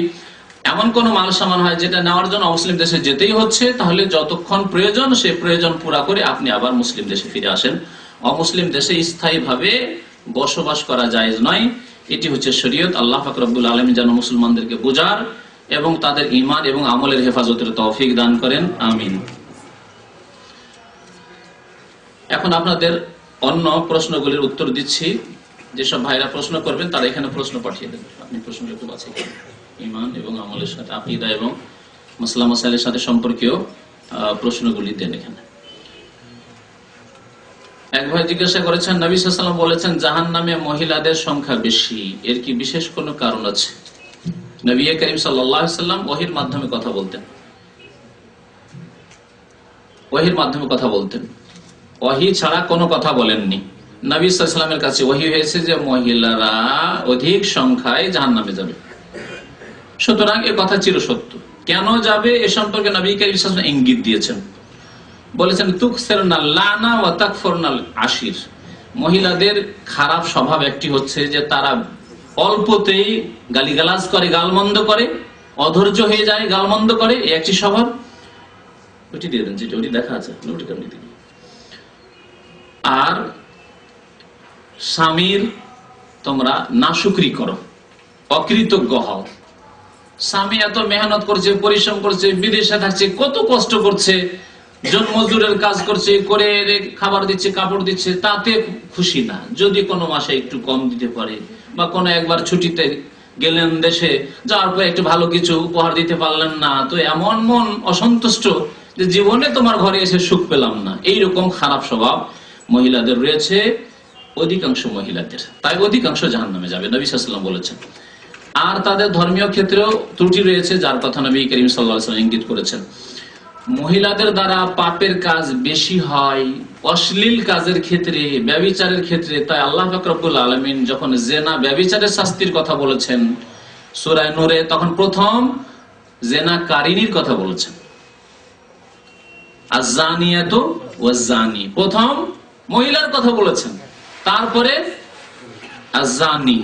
এমন কোন মাল সামান হয় যেটা নেওয়ার জন্য মুসলিম দেশে যেতেই হচ্ছে, তাহলে যতক্ষণ প্রয়োজন সে প্রয়োজন পুরা করে আপনি আবার মুসলিম দেশে ফিরে আসেন। অমুসলিম দেশে স্থায়ীভাবে বসবাস করা জায়েজ নয়। এটি হচ্ছে শরীয়ত। আল্লাহ পাক রব্বুল আলামিন যেন মুসলমানদেরকে বোঝার এবং তাদের ঈমান এবং আমলের হেফাজতের তৌফিক দান করেন, আমিন। এখন আপনাদের অন্য প্রশ্নগুলির উত্তর দিচ্ছি। যেসব ভাইরা প্রশ্ন করবেন তারা এখানে প্রশ্ন পাঠিয়ে দেবেন। আপনি প্রশ্ন একটু বাছাই করুন। ঈমান এবং আমলের সাথে, আকীদা এবং মাসলা মাসাইলের সাথে সম্পর্কীয় প্রশ্নগুলি দেন এখানে। এক ভাই জিজ্ঞাসা করেছেন, নবী সাল্লাল্লাহু আলাইহি ওয়াসাল্লাম বলেছেন জাহান্নামে মহিলাদের সংখ্যা বেশি, এর কি বিশেষ কোনো কারণ আছে? নবী করিম সাল্লাল্লাহু আলাইহি ওয়াসাল্লাম ওহীর মাধ্যমে কথা বলতেন। ওহীর মাধ্যমে কথা বলতেন, ওহী ছাড়া কোনো কথা বলেননি। নবী সাল্লাল্লাহু আলাইহি ওয়াসাল্লামের কাছে ওহী হয়েছে যে মহিলারা অধিক সংখ্যায় জাহান্নামে যাবে। সুতরাং এ কথা চিরসত্য। কেন যাবে এ সম্পর্কে নবী কারীম সাল্লাল্লাহু আলাইহি ওয়াসাল্লাম ইঙ্গিত দিয়েছেন, বলেছেন তুকসিরনা লানা ওয়া তাকফুরনাল আশির। মহিলাদের খারাপ স্বভাব একটি হচ্ছে যে তারা অল্পতেই গালিগালাজ করে, গালমন্দ করে, অধৈর্য হয়ে যায়, গালমন্দ করে, এই একটি স্বভাব। ওটি দিয়ে দেন, যেটা ওটি দেখা আছে ওটি কেমনি দিন। আর স্বামীর তোমরা নাশুকরি করো, অকৃতজ্ঞ হও। স্বামী এত মেহনত করছে, পরিশ্রম করছে, বিদেশে থাকছে, কত কষ্ট করছে, জন্মজুরের কাজ করছে, করে খাবার দিচ্ছে, কাপড় দিচ্ছে, তাতে খুশি না। যদি কোনো মাসে একটু কম দিতে পারে বা কোনো একবার ছুটিতে গেলেন দেশে, যাওয়ার পর একটু ভালো কিছু উপহার দিতে পারলেন না, তো এমন মন অসন্তুষ্ট যে জীবনে তোমার ঘরে এসে সুখ পেলাম না। এইরকম খারাপ স্বভাব মহিলাদের রয়েছে, অধিকাংশ মহিলাদের। তাই অধিকাংশ জাহান্নামে যাবে, নবী সাল্লাল্লাহু আলাইহি ওয়াসাল্লাম বলেছেন। আর তাদের ধর্মীয় ক্ষেত্রেও ত্রুটি রয়েছে, যার কথা নবী করিম সাল্লাল্লাহু আলাইহি ওয়াসাল্লাম ইঙ্গিত করেছেন। মহিলাদের দ্বারা পাপের কাজ বেশি হয় অশ্লীল কাজের ক্ষেত্রে, ব্যভিচারের ক্ষেত্রে। তাই আল্লাহ পাক রব্বুল আলামিন যখন জেনা ব্যভিচারের শাস্তির কথা বলেছেন সূরা নূরে, তখন প্রথম জেনাকারিনীর কথা বলেছেন, আয-যানিয়াতু ওয়াজ-যানি, প্রথম মহিলার কথা বলেছেন। তারপরে আয-যানি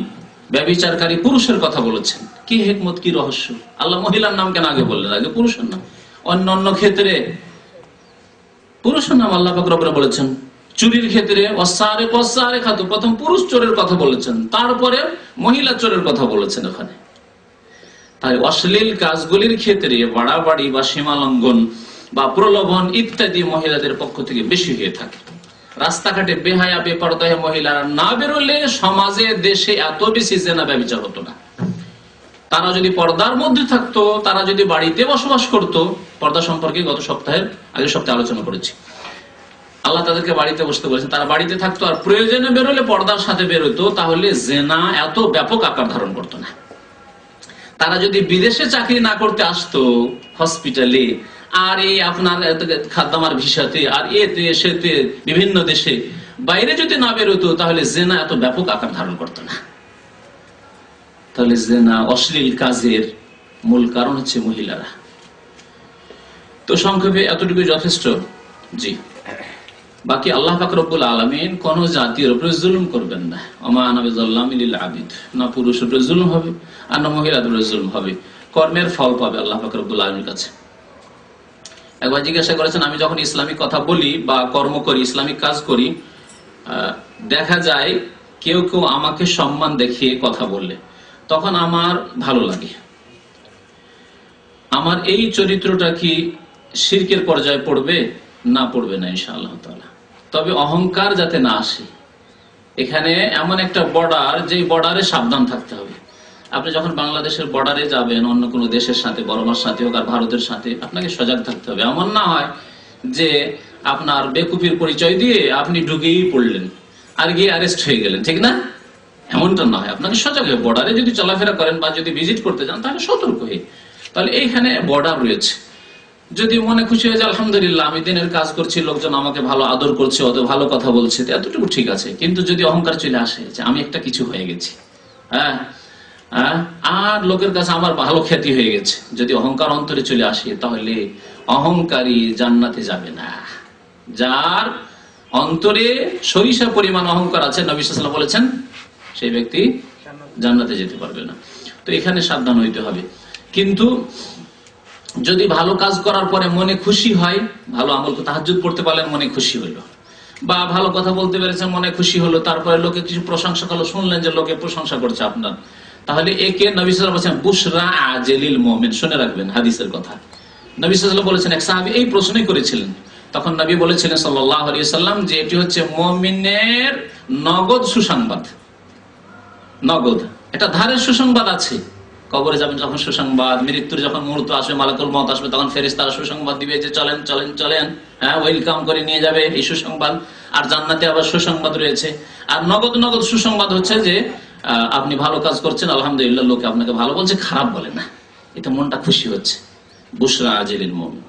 ব্যভিচারকারী পুরুষের কথা বলেছেন। কি হিকমত, কি রহস্য! আল্লাহ মহিলার নাম কেন আগে বললেন, আগে পুরুষের নাম? অন্যান্য ক্ষেত্রে পুরুষের নাম আল্লাহ পাক রব্বুল বলেছেন। চুরির ক্ষেত্রে ওয়াস-সারিকু ওয়াস-সারিকাতু, প্রথম পুরুষ চোরের কথা বলেছেন, তারপরে মহিলা চোরের কথা বলেছেন ওখানে। তাই অশ্লীল কাজগুলির ক্ষেত্রে বাড়াবাড়ি বা সীমালঙ্ঘন বা প্রলোভন ইত্যাদি মহিলাদের পক্ষ থেকে বেশি হয়ে থাকে। রাস্তাঘাটে বেহায়া বেপরদা মহিলারা না বেরোলে সমাজে, দেশে এত বেশি জেনা ব্যভিচার হতো না। তারা যদি পর্দার মধ্যে থাকতো, তারা যদি বাড়িতে বসবাস করত, পর্দা সম্পর্কে গত আগের সপ্তাহে আলোচনা করেছি। আল্লাহ তাদেরকে বাড়িতে বসতে বলেছেন, তারা বাড়িতে থাকতো আর প্রয়োজনে বেরোলে পর্দার সাথে বেরোতো, তাহলে জেনা এত ব্যাপক আকার ধারণ করতো না। তারা যদি বিদেশে চাকরি না করতে আসতো, হসপিটালে আর এই আপনার খাদ্দামার ভিসাতে আর এতে সেতে বিভিন্ন দেশে বাইরে যদি না বেরোতো, তাহলে জেনা এত ব্যাপক আকার ধারণ করতো না। তাহলে জেনা, অশ্লীল কাজের মূল কারণ হচ্ছে মহিলারা। তো সংক্ষেপে এতটুকু যথেষ্ট। জি, বাকি আল্লাহ পাক রব্বুল আলামিন কোন জাতির উপরে জুলুম করবেন না। ওমা আনা বিযাল্লামিন লিল আবিদ, না পুরুষের উপরে জুলুম হবে আর না মহিলাদের উপরে জুলুম হবে। কর্মের ফল পাবে আল্লাহ পাক রব্বুল আলামিনের কাছে। একবার জিজ্ঞাসা করেছেন, আমি যখন ইসলামিক কথা বলি বা কর্ম করি, ইসলামিক কাজ করি, দেখা যায় কেউ কেউ আমাকে সম্মান দেখিয়ে কথা বললে তখন আমার ভালো লাগে। আমার এই চরিত্রটা কি শিরকের পর্যায়ে পড়বে? না, পড়বে না ইনশাআল্লাহ তাআলা। তবে অহংকার যাতে না আসে, এখানে এমন একটা বর্ডার, যে বর্ডারে সাবধান থাকতে হবে। আপনি যখন বাংলাদেশের বর্ডারে যাবেন, অন্য কোনো দেশের সাথে, বর্মার সাথে হোক আর ভারতের সাথে, আপনাকে সজাগ থাকতে হবে। এমন না হয় যে আপনার বেকুপির পরিচয় দিয়ে আপনি ঢুকেই পড়লেন আর গিয়ে অ্যারেস্ট হয়ে গেলেন, ঠিক না? এমনটা না হয়, আপনাকে সজাগ হয়ে বর্ডারে যদি চলাফেরা করেন বা যদি ভিজিট করতে যান, তাহলে সতর্ক হয়ে। তাহলে এইখানে বর্ডার রয়েছে। যদি মনে খুশি হয়ে যায়, আলহামদুলিল্লাহ আমি দিনের কাজ করছি, লোকজন আমাকে ভালো আদর করছে, অত ভালো কথা বলছে, এতটুকু ঠিক আছে। কিন্তু যদি অহংকার চলে আসে যে আমি একটা কিছু হয়ে গেছি, আর লোকের কাছে আমার ভালো খ্যাতি হয়ে গেছে, যদি অহংকার অন্তরে চলে আসে, তাহলে অহংকারী জান্নাতে যাবে না। যার অন্তরে সরিষা পরিমাণ অহংকার আছে, নবী সাল্লাল্লাহু আলাইহি ওয়াসাল্লাম বলেছেন, সেই ব্যক্তি জান্নাতে যেতে পারবে না। তো এখানে সাবধান হইতে হবে। কিন্তু যদি ভালো কাজ করার পরে মনে খুশি হয়, ভালো আমল, তাহাজ্জুদ পড়তে পারলেন, মনে খুশি হইল, বা ভালো কথা বলতে পেরেছেন, মনে খুশি হলো, তারপরে লোকে কিছু প্রশংসা করলো, শুনলেন যে লোকে প্রশংসা করছে আপনার, তাহলে একে নবী সাল্লাল্লাহু আলাইহি ওয়াসাল্লাম বুশরা আজিলিল মুমিন, শুনে রাখবেন হাদিসের কথা। নবী সাল্লাল্লাহু আলাইহি ওয়াসাল্লাম বলেছেন, এক সাহাবী এই প্রশ্নই করেছিলেন, তখন নবী বলেছিলেন সাল্লাল্লাহু আলাইহি ওয়াসাল্লাম যে এটি হচ্ছে মুমিনের নগদ সুসংবাদ। নগদ, এটা ধারের সুসংবাদ আছে। কবরে যাবেন যখন সুসংবাদ, মৃত্যুর যখন মুহূর্ত আসবে, মালাকুল মউত আসবে, তখন ফেরেশতারা সুসংবাদ দিবে যে চলেন চলেন চলেন, হ্যাঁ, ওয়েলকাম করে নিয়ে যাবে, এই সুসংবাদ। আর জান্নাতে আবার সুসংবাদ রয়েছে। আর নগদ নগদ সুসংবাদ হচ্ছে যে আপনি ভালো কাজ করছেন, আলহামদুলিল্লাহ, লোকে আপনাকে ভালো বলছে, খারাপ বলে না, এটা মনটা খুশি হচ্ছে। বুশরা আজিলিল মুমিন।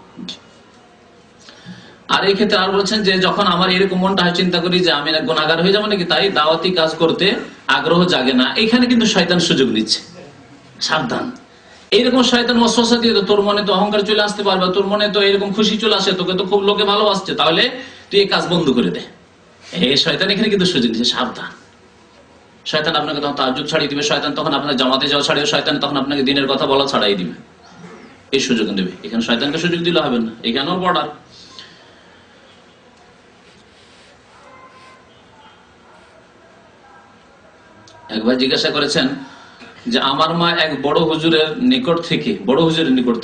আর এই ক্ষেত্রে আর বলছেন যে যখন আমার এরকম মনটা হয়, চিন্তা করি যে আমি গুনাহগার হয়ে যাবো নাকি, তাই দাওয়াতি কাজ করতে আগ্রহ জাগে না, এখানে কিন্তু শয়তান সুযোগ নিচ্ছে। সাবধান, এইরকম শয়তান ওয়াসওয়াসা দিয়ে তোর মনে তো অহংকার চলে আসতে পারবে, তোর মনে তো এরকম খুশি চলে আসে, তোকে তো খুব লোকে ভালোবাসছে, তাহলে তুই এই কাজ বন্ধ করে দে। এই শয়তান এখানে কিন্তু সুযোগ নিচ্ছে, সাবধান। শয়তান আপনাকে তখন তাহাজ্জুদ ছাড়িয়ে দিবে, শয়তান তখন আপনাকে জামাতে যাওয়া ছাড়িয়ে, শয়তান তখন আপনাকে দিনের কথা বলা ছাড়াই দিবে, এই সুযোগ দেবে। এখানে শয়তানকে সুযোগ দিলে হবে না, এখানেও বর্ডার। একবার জিজ্ঞাসা করেছেন যে আমার মা এক বড় হুজুরের নিকট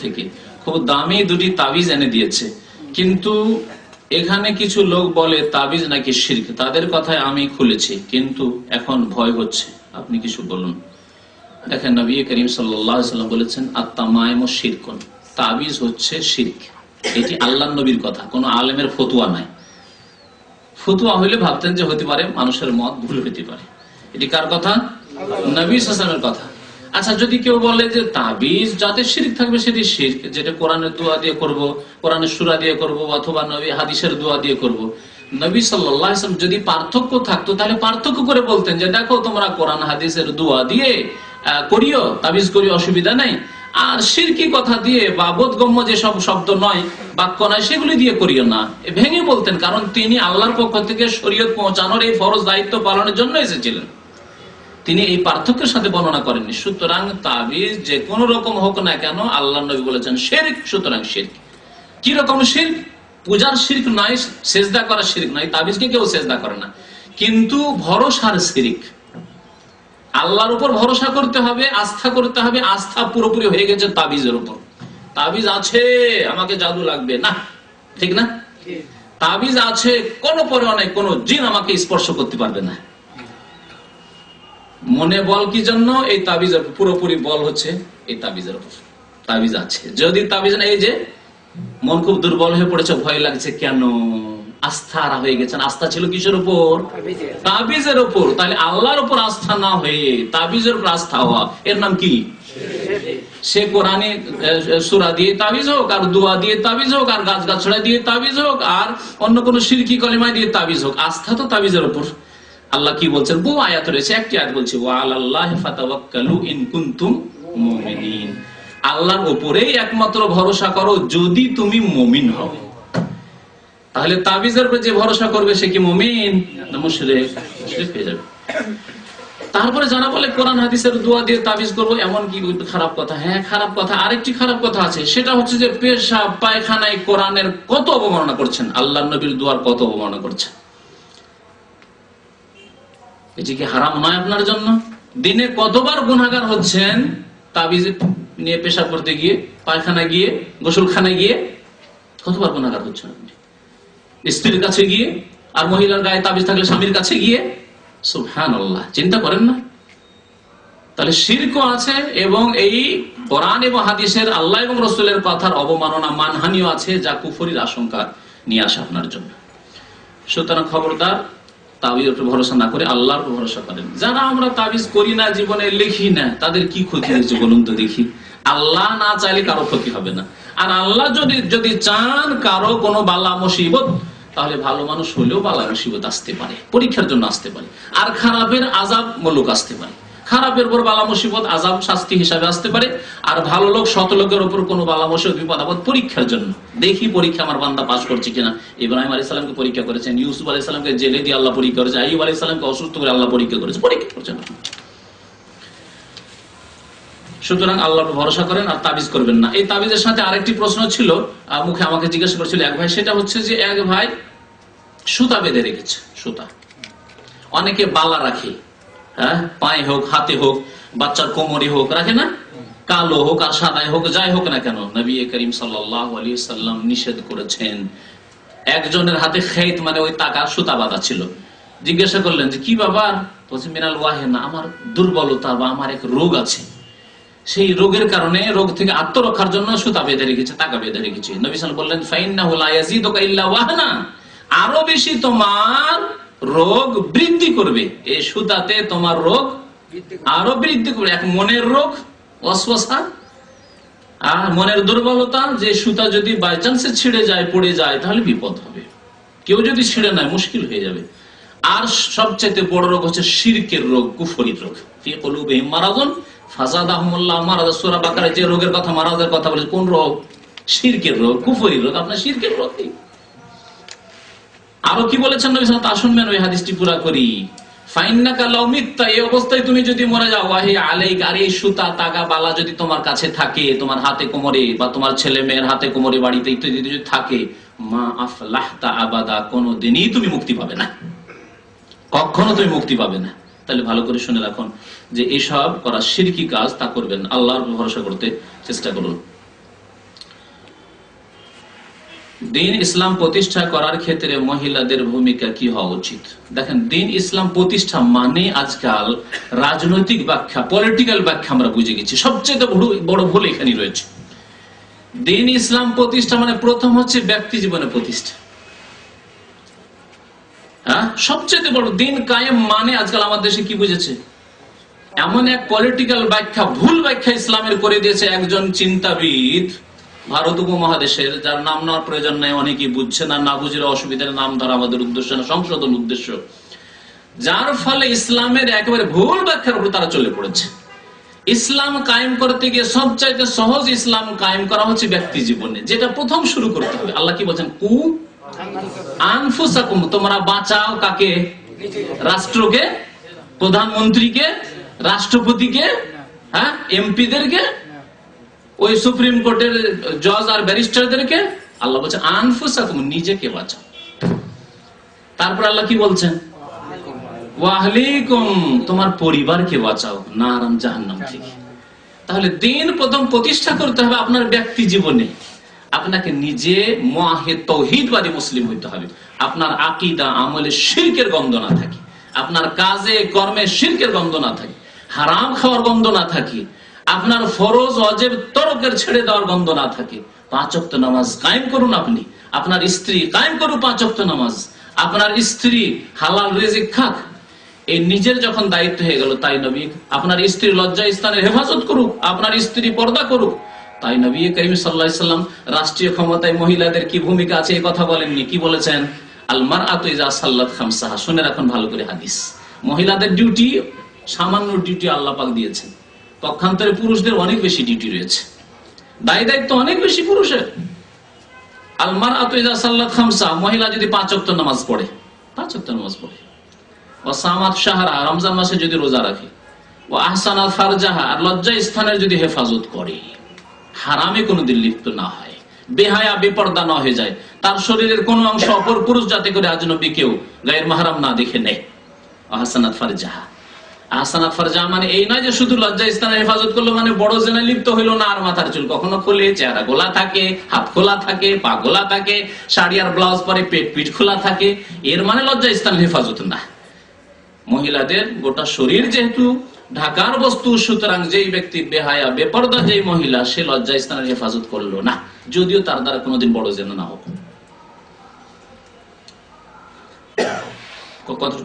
থেকে খুব দামি দুটি তাবিজ এনে দিয়েছে, কিন্তু এখানে কিছু লোক বলে তাবিজ নাকি শিরক, তাদের কথায় আমি খুলেছি, কিন্তু এখন ভয় হচ্ছে, আপনি কিছু বলুন। দেখেন, নবী করিম সাল্লাল্লাহু আলাইহি ওয়াসাল্লাম বলেছেন আত-তামাইমু শিরকুন, তাবিজ হচ্ছে শিরক। এটি আল্লাহর নবীর কথা, কোনো আলেমের ফতোয়া নাই। ফতোয়া হইলে ভাবতেন যে হতে পারে মানুষের মত ভুল হতে পারে। এটি কার কথা? নবী সাল্লাল্লাহু আলাইহি ওয়াসাল্লামের কথা। আচ্ছা, যদি কেউ বলে যে তাবিজ যাতে শিরক থাকবে সেটি শিরক, যেটা কোরআনের দোয়া দিয়ে করব, কোরআনের সূরা দিয়ে করব, অথবা নবী হাদিসের দোয়া দিয়ে করব, নবী সাল্লাল্লাহু আলাইহি ওয়াসাল্লাম যদি পার্থক্য থাকতো তাহলে পার্থক্য করে বলতেন যে দেখো তোমরা কোরআন হাদিসের দোয়া দিয়ে করিও, তাবিজ করিও, অসুবিধা নেই, আর শিরকি কথা দিয়ে বা বোধগম্য যে সব শব্দ নয়, বাক্য নয়, সেগুলি দিয়ে করিও না, ভেঙে বলতেন। কারণ তিনি আল্লাহর পক্ষ থেকে শরীয়ত পৌঁছানোর এই ফরজ দায়িত্ব পালনের জন্য এসেছিলেন, তিনি এই পার্থক্যের সাথে বর্ণনা করেননি। সুতরাং তাবিজ যে কোন রকম হোক না কেন, আল্লাহ নবী বলেছেন শিরক, সুতরাং শিরক। কি রকম শিরক? পূজার শিরক নয়, সেজদা করার শিরক নয়, তাবিজকে কেউ সেজদা করে না, কিন্তু ভরসার শিরক। আল্লাহর উপর ভরসা করতে হবে, আস্থা করতে হবে, আস্থা পুরোপুরি হয়ে গেছে তাবিজের উপর। তাবিজ আছে আমাকে জাদু লাগবে না, ঠিক না? তাবিজ আছে কোন পরে অনেক কোন জিন আমাকে স্পর্শ করতে পারবে না। মনে বল কি জন্য? এই তাবিজের পুরোপুরি বল হচ্ছে এই তাবিজের উপর। তাবিজ আছে, যদি তাবিজ না, এই যে মন খুব দুর্বল হয়ে পড়েছে, ভয় লাগছে, কেন? আস্থা হয়ে গেছেন। আস্থা ছিল কিসের উপর? তাবিজের উপর। তাহলে আল্লাহর উপর আস্থা না হয়ে তাবিজের উপর আস্থা হওয়া, এর নাম কি? সে কোরআনে সূরা দিয়ে তাবিজ হোক, আর দোয়া দিয়ে তাবিজ হোক, আর গাছগাছড়া দিয়ে তাবিজ হোক, আর অন্য কোন শিরকি কলিমা দিয়ে তাবিজ হোক, আস্থা তো তাবিজের উপর। আল্লাহ কি বলছেন? বহু আয়াত রয়েছে, একটি আয়াত বলছে ওয়া আলাল্লাহি ফাতাওয়াক্কালু ইন কুনতুম মুমিনিন, আল্লাহর উপরেই একমাত্র ভরসা করো যদি তুমি মুমিন হও। তাহলে তাবিজের উপর যে ভরসা করবে সে কি মুমিন না মুশরিক? মুশরিক হয়ে যাবে। তারপরে যারা বলে কোরআন হাদিসের দোয়া দিয়ে তাবিজ করবো, এমন কি খারাপ কথা? হ্যাঁ, খারাপ কথা। আরেকটি খারাপ কথা আছে, সেটা হচ্ছে যে পেশাব পায়খানায় কোরআনের কত অবমাননা করছেন, আল্লাহর নবীর দোয়ার কত অবমাননা করছেন। এটি কি হারাম নয় আপনার জন্য? দিনে কতবার গুনাহগার হচ্ছেন তাবিজ নিয়ে, পেশাব করতে গিয়ে, পায়খানা গিয়ে, গোসলখানায় গিয়ে, কতবার গুনাহগার হচ্ছেন আপনি? স্ত্রীর কাছে গিয়ে, আর মহিলার গায়ে তাবিজ থাকলে স্বামীর কাছে গিয়ে। সুবহানাল্লাহ, চিন্তা করেন না? তাহলে শিরক আছে, এবং এই কোরআন এবং হাদিসের, আল্লাহ এবং রাসূলের কথার অবমাননা, মানহানিও আছে, যা কুফরির আশঙ্কা নিয়ে আসে আপনার জন্য। সুতরাং খবরদার, তাবিজের উপর ভরসা না করে আল্লাহর উপর ভরসা করেন। যারা আমরা তাবিজ করি না, জীবনে লিখি না, তাদের কি ক্ষতি হয়েছে বলুন তো দেখি? আল্লাহ না চাইলে কারো ক্ষতি হবে না, আর আল্লাহ যদি চান কারো কোনো বালা মুসিবত, তাহলে ভালো মানুষ হলেও বালা মুসিবত আসতে পারে, পরীক্ষার জন্য আসতে পারে, আর খারাপের আযাব মুলুক আসতে পারে। খারাপের উপর বালা মুসিবত আযাব শাস্তি হিসাবে আসতে পারে, আর ভালো লোক শত লোকের উপর কোনো বালা মুসিবত বিপদ আপদ পরীক্ষার জন্য। দেখি পরীক্ষা আমার বান্দা পাস করছে কিনা। ইব্রাহিম আলাইহিস সালামকে পরীক্ষা করেছেন, ইউসুফ আলাইহিস সালামকে জেলে দিয়ে আল্লাহ পরীক্ষা করেছেন, আইয়ুব আলাইহিস সালামকে অসুস্থ করে আল্লাহ পরীক্ষা করছেন। সুতরাং আল্লাহর উপর ভরসা করেন, আর তাবিজ করবেন না। এই তাবিজের সাথে আরেকটি প্রশ্ন ছিল, মুখে আমাকে জিজ্ঞাসা করেছিল এক ভাই, সেটা হচ্ছে যে এক ভাই সুতা বেঁধে রেখেছে। সুতা অনেকে বালা রাখে, হ্যাঁ, পায়ে হোক, হাতে হোক, বাচ্চার কোমরে হোক, রাখে না? কালো হোক আর সাদাই হোক, যাই হোক না কেন, নবী করিম সাল্লাল্লাহু আলাইহি সাল্লাম নিষেধ করেছেন। একজনের হাতে খেত, মানে ওই টাকা সুতা বাঁধা ছিল। জিজ্ঞাসা করলেন যে কি বাবা? বলছে মিনাল ওয়াহেনা, আমার দুর্বলতা বা আমার এক রোগ আছে, সেই রোগের কারণে, রোগ থেকে আত্মরক্ষার জন্য সুতা বেঁধে রেখেছে, টাকা বেঁধে রেখেছে। নবী সাল্লাল্লাহু বললেন ফাইন্নাহু লা ইয়াজিদুকা ইল্লা ওয়াহনা, আরো বেশি তোমার রোগ বৃদ্ধি করবে। এই সুতাতে তোমার রোগ আরো বৃদ্ধি করবে। এক মনের রোগ ওয়াসওয়াসা, আর মনের দুর্বলতা, যে সুতা যদি বাই চান্সে ছিঁড়ে যায়, পড়ে যায়, তাহলে বিপদ হবে। কেউ যদি ছিঁড়ে নেয় মুশকিল হয়ে যাবে। আর সবচেয়ে বড় রোগ হচ্ছে শিরকের রোগ, কুফরির রোগ। ফি কুলুবিহিম মারাদুন ফাযাদাহুমুল্লাহু মারাদা। সূরা বাকারায় যে রোগের কথা, মারাজের কথা বলে, কোন রোগ? শিরকের রোগ, কুফরির রোগ। আপনার শিরকের রোগ কি? আরো কি বলেছেন নবী সাল্লাল্লাহু আলাইহি ওয়াসাল্লাম? শুনবেন, ওই হাদিসটি পুরো করি। ফাইন্নাকা লাউ মিত্তা, এই অবস্থায় তুমি যদি মরে যাও, ওয়াহি আলাইক, আর এই সুতা তাগা বালা যদি তোমার কাছে থাকে, তোমার হাতে কোমরে বা তোমার ছেলে মেয়ের হাতে কোমরে, বাড়িতে ইত্যাদি যদি থাকে, মা আফলাহতা আবাদা, কোনদিনই তুমি মুক্তি পাবে না, কখনো তুমি মুক্তি পাবে না। তাহলে ভালো করে শুনে রাখুন যে এসব করা শিরকি কাজ, তা করবেন। আল্লাহর উপর ভরসা করতে চেষ্টা করুন। দ্বীন ইসলাম প্রতিষ্ঠা করার ক্ষেত্রে মহিলাদের ভূমিকা কি হওয়া উচিত? দেখেন, দ্বীন ইসলাম প্রতিষ্ঠা মানে আজকাল রাজনৈতিক ব্যাখ্যা, পলিটিক্যাল ব্যাখ্যা আমরা বুঝে গেছি। সবচেয়ে বড় ভুল এখানে রয়েছে। দ্বীন ইসলাম প্রতিষ্ঠা মানে প্রথম হচ্ছে ব্যক্তি জীবনে প্রতিষ্ঠা। হ্যাঁ, সবচেয়ে বড়। দ্বীন কায়েম মানে আজকাল আমার দেশে কি বুঝেছে? এমন এক পলিটিক্যাল ব্যাখ্যা, ভুল ব্যাখ্যা ইসলামের করে দিয়েছে একজন চিন্তাবিদ ভারত উপমহাদেশের, যার নাম নেওয়ার প্রয়োজন নেই, অনেকেই বুঝছে না, না বুঝলে অসুবিধার নাম ধরা আমাদের উদ্দেশ্য না, সংশোধন উদ্দেশ্য। যার ফলে ইসলামের একেবারে ভুল ব্যাখ্যার উপর তারা চলে পড়েছে। ইসলাম কায়েম করতে গিয়ে সবচাইতে সহজ ইসলাম কায়েম করা হচ্ছে ব্যক্তি জীবনে, যেটা প্রথম শুরু করতে হবে। আল্লাহ কি বলছেন? কু আনফুসাকুম, তোমরা বাঁচাও কাকে? রাষ্ট্রকে, প্রধানমন্ত্রীকে, রাষ্ট্রপতিকে, হ্যাঁ, এমপিদেরকে, ওই সুপ্রিম কোর্টের জজ আর ব্যারিস্টারদেরকে। আল্লাহ বলছে আনফুসাকুম, নিজেকে বাঁচাও। তারপর আল্লাহ কি বলছেন? ওয়া আহলিকুম, তোমার পরিবারকে বাঁচাও নারান, জাহান্নাম থেকে। তাহলে দ্বীন প্রথম প্রতিষ্ঠা করতে হবে আপনার ব্যক্তি জীবনে। আপনাকে নিজে মুআহিদ তাওহীদবাদী মুসলিম হইতে হবে। আপনার আকীদা আমলে শিরকের গন্ধ না থাকে, আপনার কাজে কর্মে শিরকের গন্ধ না থাকে, হারাম খাওয়ার গন্ধ না থাকে, আপনার ফরজ ওয়াজিব তরকের ছেড়ে দেওয়ার গন্ধ না থাকে। 5 ওয়াক্ত নামাজ কায়েম করুন আপনি, আপনার স্ত্রী কায়েম করুন 5 ওয়াক্ত নামাজ, আপনার স্ত্রী হালাল রিজিক খাক। এই নিজের যখন দায়িত্ব হয়ে গেল, তাই নবী আপনার স্ত্রীর লজ্জা স্থানের হেফাজত করুক, আপনার স্ত্রী পর্দা করুক। তাই নবী করিম সাল্লাল্লাহু আলাইহি সাল্লাম রাষ্ট্রীয় ক্ষমতায় মহিলাদের কি ভূমিকা আছে এই কথা বলেননি? কি বলেছেন? আল মারআতু ইযা সাল্লাত খামসাহা। শুনে রাখুন ভালো করে হাদিস। মহিলাদের ডিউটি সামান্য ডিউটি আল্লাহ পাক দিয়েছেন, পক্ষান্তরে পুরুষদের অনেক বেশি ডিউটি রয়েছে, দায় দায়িত্ব অনেক বেশি পুরুষের। আল মারআতু ইযা সাল্লাত খামসা, মহিলা যদি 5 ওয়াক্ত নামাজ পড়ে, 5 ওয়াক্ত নামাজ পড়ে, ওয়া সামাত শাহরা, রমজান মাসে যদি রোজা রাখে, ওয়া আহসানাত ফারজাহা, আর লজ্জা স্থানের যদি হেফাজত করে, হারামে কোনোদিন লিপ্ত না হয়, বেহায়া বেপর্দা না হয়ে যায়, তার শরীরের কোন অংশ অপর পুরুষ যাতে করে আজনবী কেউ গায়ের মাহরাম না দেখে নেয়। আহসানাত ফারজাহা, আহসানাত ফারজাহা মানে এই নয় যে শুধু লজ্জা স্থানের হেফাজত করলো মানে বড় জেনায় লিপ্ত হইলো না, আর মাথার চুল কখনো খোলে, চেহারা গোলা থাকে, হাত খোলা থাকে, পা গোলা থাকে, শাড়ি আর ব্লাউজ পরে পেট পিঠ খোলা থাকে, এর মানে লজ্জা স্থানের হেফাজত না। মহিলাদের গোটা শরীর যেহেতু ঢাকার বস্তু, সুতরাং যেই ব্যক্তি বেহায়া বেপর্দা, যেই মহিলা, সে লজ্জা স্থানের হেফাজত করলো না, যদিও তার দ্বারা কোনোদিন বড় জেনা না হোক।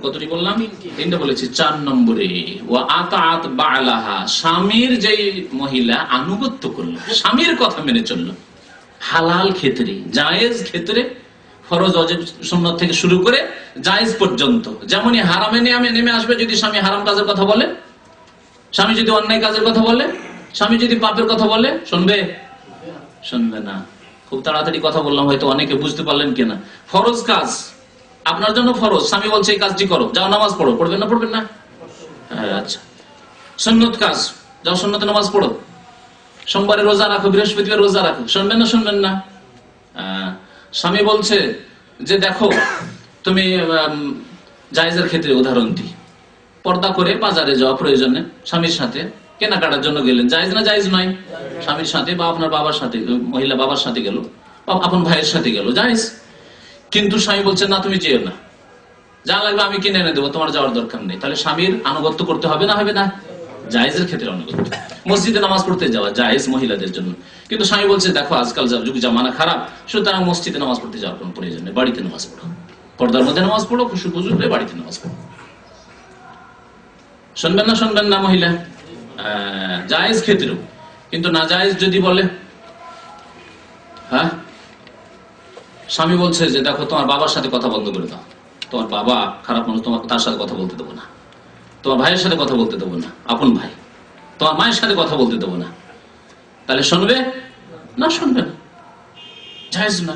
কতটি বললাম? 3টা বলেছি। 4 নম্বরে ওয়া আতাআত বা'লাহা, স্বামীর যেই মহিলা আনুগত্য করলো, স্বামীর কথা মেনে চললো, হালাল ক্ষেত্রে, জায়েজ ক্ষেত্রে, ফরজ ওয়াজিব সুন্নাত থেকে শুরু করে জায়েজ পর্যন্ত। যেমনই হারামে নেমে আসবে, যদি স্বামী হারাম কাজের কথা বলে, স্বামী যদি অন্যায় কাজের কথা বলে, স্বামী যদি পাপের কথা বলে, শুনবে? শুনবে না। খুব তাড়াতাড়ি কথা বললাম, হয়তো অনেকে বুঝতে পারলেন কিনা। ফরজ কাজ আপনার জন্য ফরজ, স্বামী বলছে এই কাজটি করো, যাও নামাজ পড়ো, পড়বেন না? পড়বেন না? আচ্ছা। সুন্নত কাজ, যাও সুন্নতে নামাজ পড়ো, সোমবারে রোজা রাখো, বৃহস্পতিবার রোজা রাখো, শুনবেন না? শুনবেন না? স্বামী বলছে যে দেখো তুমি জায়েজের ক্ষেত্রে উদাহরণ দিই, পর্দা করে বাজারে যাওয়া প্রয়োজনে স্বামীর সাথে কেনাকাটার জন্য গেলেন, জায়েজ না জায়েজ নয়? স্বামীর সাথে বা আপনার বাবার সাথে, মহিলা বাবার সাথে গেল, আপন ভাইয়ের সাথে গেল, জায়েজ। কিন্তু স্বামী বলছে না তুমি যেও না, যা লাগবে আমি কিনে এনে দেবো, তোমার যাওয়ার দরকার নেই। তাহলে স্বামীর আনুগত্য করতে হবে না? হবে না? জায়েজের ক্ষেত্রে আনুগত্য। মসজিদে নামাজ পড়তে যাওয়া জায়েজ মহিলাদের জন্য, কিন্তু স্বামী বলছে দেখো আজকাল যুগ জামানা খারাপ, সুতরাং মসজিদে নামাজ পড়তে যাওয়ার কোনো প্রয়োজন নেই, বাড়িতে নামাজ পড়ো, পর্দার মধ্যে নামাজ পড়ো, খুশু খুশু করে বাড়িতে নামাজ পড়ো। শুনবেন না? শুনবেন না? মহিলা জায়েজ ক্ষেত্রেও। কিন্তু না জায়েজ যদি বলে, স্বামী বলছে যে দেখো তোমার বাবার সাথে কথা বন্ধ করে দাও, তোমার বাবা খারাপ মানুষ, তোমার তার সাথে কথা বলতে দেবো না, তোমার ভাইয়ের সাথে কথা বলতে দেবো না, আপন ভাই, তোমার মায়ের সাথে কথা বলতে দেবো না। তাহলে শুনবে না? শুনবে না, জায়েজ না।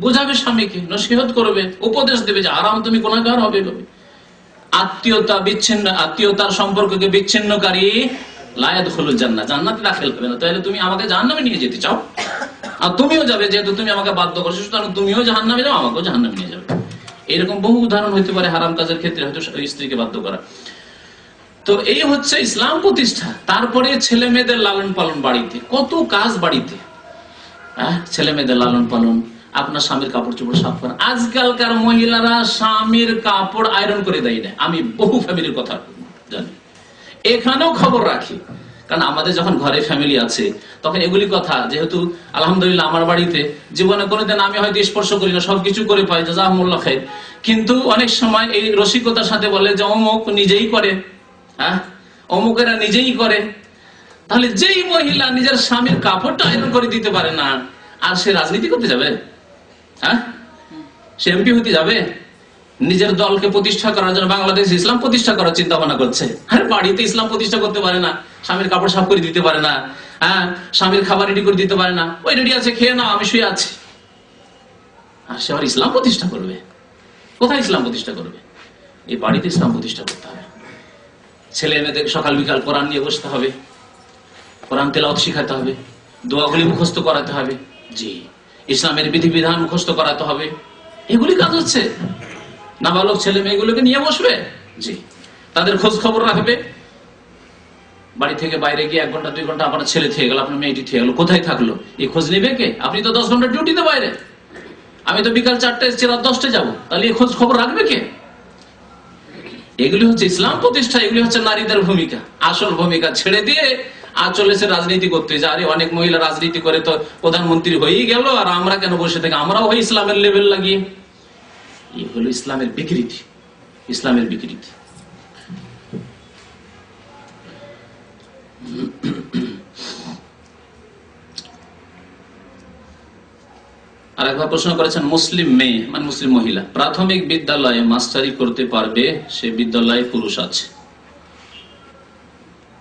বোঝাবে স্বামীকে, নসিহত করবে, উপদেশ দেবে যে আরাম তুমি গুনাহগার হবে। আত্মীয়তা বিচ্ছিন্ন, আত্মীয়তার সম্পর্ককে বিচ্ছিন্নকারী লা ইয়াদখুলুল জান্নাহ, জান্নাতে দাখিল হবে না। তাহলে তুমি আমাকে জাহান্নামে নিয়ে যেতে চাও, আর তুমিও যাবে, যেহেতু তুমি আমাকে বাধ্য করছো, সুতরাং তুমিও জাহান্নামে যাও, আমাকেও জাহান্নামে নিয়ে যাবে। এরকম বহু উদাহরণ হতে পারে হারাম কাজের ক্ষেত্রে, হয়তো স্ত্রীকে বাধ্য করা। তো এই হচ্ছে ইসলাম প্রতিষ্ঠা। তারপরে ছেলে মেয়েদের লালন পালন বাড়িতে, কত কাজ বাড়িতে, ছেলে মেয়েদের লালন পালন, আপনার স্বামীর কাপড় চোপড় সাফ করা। আজকালকার মহিলারা স্বামীর কাপড় আয়রন করে দেয় না, আমি বহু ফ্যামিলির কথা জানি, এখানেও খবর রাখি, কারণ আমাদের যখন ঘরে ফ্যামিলি আছে তখন এগুলি কথা, যেহেতু আলহামদুলিল্লাহ আমার বাড়িতে জীবনে কোনোদিন আমি হয়তো স্পর্শ করি না, সবকিছু করে পাই, জাযাকুমুল্লাহ খাইর, কিন্তু অনেক সময় এই রসিকতার সাথে বলে যে অমুক নিজেই করে, অমুকেরা নিজেই করে। তাহলে যেই মহিলা নিজের স্বামীর কাপড়টা আয়রন করে দিতে পারে না, আর সে রাজনীতি করতে যাবে? সে এমপি হতে যাবে? নিজের দলকে প্রতিষ্ঠা করার জন্য বাংলাদেশ ইসলাম প্রতিষ্ঠা করার চিন্তা ভাবনা করছে, আরে বাড়িতে ইসলাম প্রতিষ্ঠা করতে পারে না, স্বামীর কাপড় সাফ করে দিতে পারে না, স্বামীর খাবার রেডি করে দিতে পারে না, ওই রেডি আছে, খেয়ে নাও, আমি শুয়ে আছি। আর সে আবার ইসলাম প্রতিষ্ঠা করবে? কোথায় ইসলাম প্রতিষ্ঠা করবে? এই বাড়িতে ইসলাম প্রতিষ্ঠা করতে হবে। ছেলে মেয়েদের সকাল বিকাল কোরআন নিয়ে বসতে হবে, কোরআন তেলাওয়াত শিখাতে হবে, দোয়াগুলি মুখস্থ করাতে হবে, জি, ইসলামের বিধিবিধান মুখস্থ করাতে হবে। এগুলি কাজ হচ্ছে। নাবালক ছেলে মেয়েগুলোকে নিয়ে বসবে, জি, তাদের খোঁজ খবর রাখবে। বাড়ি থেকে বাইরে গিয়ে 1 ঘন্টা 2 ঘন্টা আপনার ছেলে থেকে গেল, আপনার মেয়েটি থেকে গেল, কোথায় থাকলো, এই খোঁজ নেবে কে? আপনি তো 10 ঘন্টা ডিউটিতে বাইরে, আমি তো বিকাল 4টায় এসেছি, রাত 10টায় যাবো, তাহলে এই খোঁজ খবর রাখবে কে? এগুলি হচ্ছে ইসলাম প্রতিষ্ঠা, এগুলি হচ্ছে নারীদের ভূমিকা। আসল ভূমিকা ছেড়ে দিয়ে আর চলেছে রাজনীতি করতে, যে আরে অনেক মহিলা রাজনীতি করে তো প্রধানমন্ত্রী হয়েই গেল, আর আমরা কেন বসে থেকে, আমরাও হয় ইসলামের লেভেল লাগিয়ে। এই হলো ইসলামের বিকৃতি, ইসলামের বিকৃতি। আরেকবার প্রশ্ন করেছেন, মুসলিম মেয়ে মানে মুসলিম মহিলা প্রাথমিক বিদ্যালয়ে মাস্টারি করতে পারবে? সে বিদ্যালয়ে পুরুষ আছে।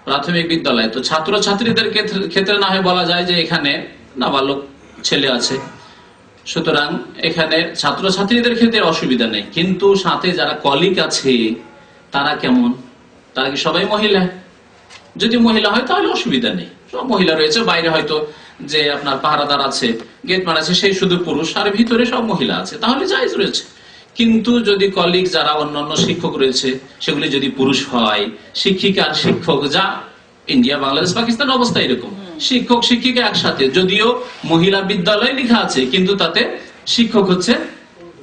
প্রাথমিক বিদ্যালয় তো ছাত্র ছাত্রীদের ক্ষেত্রে না হয় বলা যায় যে এখানে নাবালক ছেলে আছে, সুতরাং এখানে ছাত্র ছাত্রীদের ক্ষেত্রে অসুবিধা নেই। কিন্তু সাথে যারা কলিগ আছে তারা কেমন? তারা কি সবাই মহিলা? যদি মহিলা হয় তাহলে অসুবিধা নেই, সব মহিলা রয়েছে। বাইরে হয়তো যে আপনার পাহারাদার আছে, গেটম্যান আছে, সেই শুধু পুরুষ, আর ভিতরে সব মহিলা আছে, তাহলে জায়েজ রয়েছে। কিন্তু যদি কলিগ যারা অন্যান্য শিক্ষক রয়েছে সেগুলি যদি পুরুষ হয়, শিক্ষিকা আর শিক্ষক, যা ইন্ডিয়া বাংলাদেশ পাকিস্তান অবস্থা এরকম, শিক্ষক শিক্ষিকা একসাথে, যদিও মহিলা বিদ্যালয় লেখা আছে কিন্তু তাতে শিক্ষক হচ্ছে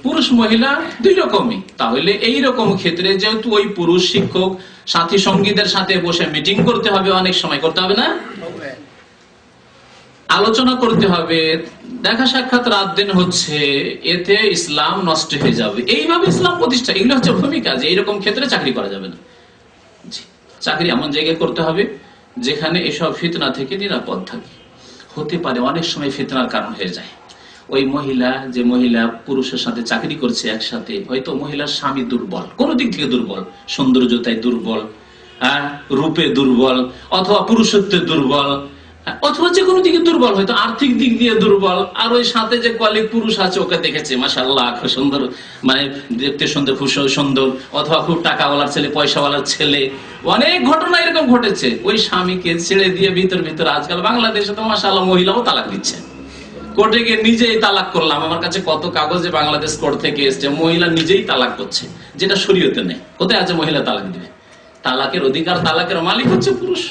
পুরুষ মহিলা 2 রকমই। তাহলে এইরকম ক্ষেত্রে যেহেতু ওই পুরুষ শিক্ষক সাথী সঙ্গীদের সাথে বসে মিটিং করতে হবে, অনেক সময় করতে হবে না, আলোচনা করতে হবে, দেখা সাক্ষাৎ রাত দিন হচ্ছে, এতে ইসলাম নষ্ট হয়ে যাবে। এইভাবে ইসলাম প্রতিষ্ঠা, এগুলো হচ্ছে ভূমিকা, যে এইরকম ক্ষেত্রে চাকরি করা যাবে না। চাকরি এমন জায়গায় করতে হবে যেখানে এসব ফিতনা থেকে নিরাপদ থাকে। হতে পারে অনেক সময় ফিতনার কারণ হয়ে যায়, ওই মহিলা যে মহিলা পুরুষের সাথে চাকরি করছে একসাথে, হয়তো মহিলার স্বামী দুর্বল, কোন দিক থেকে দুর্বল, সৌন্দর্যতায় দুর্বল, রূপে দুর্বল, অথবা পুরুষত্বে দুর্বল, অথবা যে কোনো দিকে দুর্বল, হয়তো আর্থিক দিক দিয়ে দুর্বল, আর ওই সাথে যে কলিগ পুরুষ আছে ওকে দেখেছে মাশাআল্লাহ খুব সুন্দর, মানে দেখতে সুন্দর, খুব সুন্দর, অথবা খুব টাকাওয়ালার ছেলে, পয়সাওয়ালার ছেলে। অনেক ঘটনা এরকম ঘটেছে, ওই স্বামীকে ছেড়ে দিয়ে ভিতর ভিতর আজকাল বাংলাদেশে তো মাশাআল্লাহ মহিলাও তালাক দিচ্ছে, কোর্টে গিয়ে নিজেই তালাক করলাম। আমার কাছে কত কাগজে বাংলাদেশ কোর্ট থেকে এসছে, মহিলা নিজেই তালাক করছে, যেটা শরীয়তে নেই। কোথায় আছে মহিলা তালাক দিবে? তালাকের অধিকার, তালাকের মালিক হচ্ছে পুরুষ।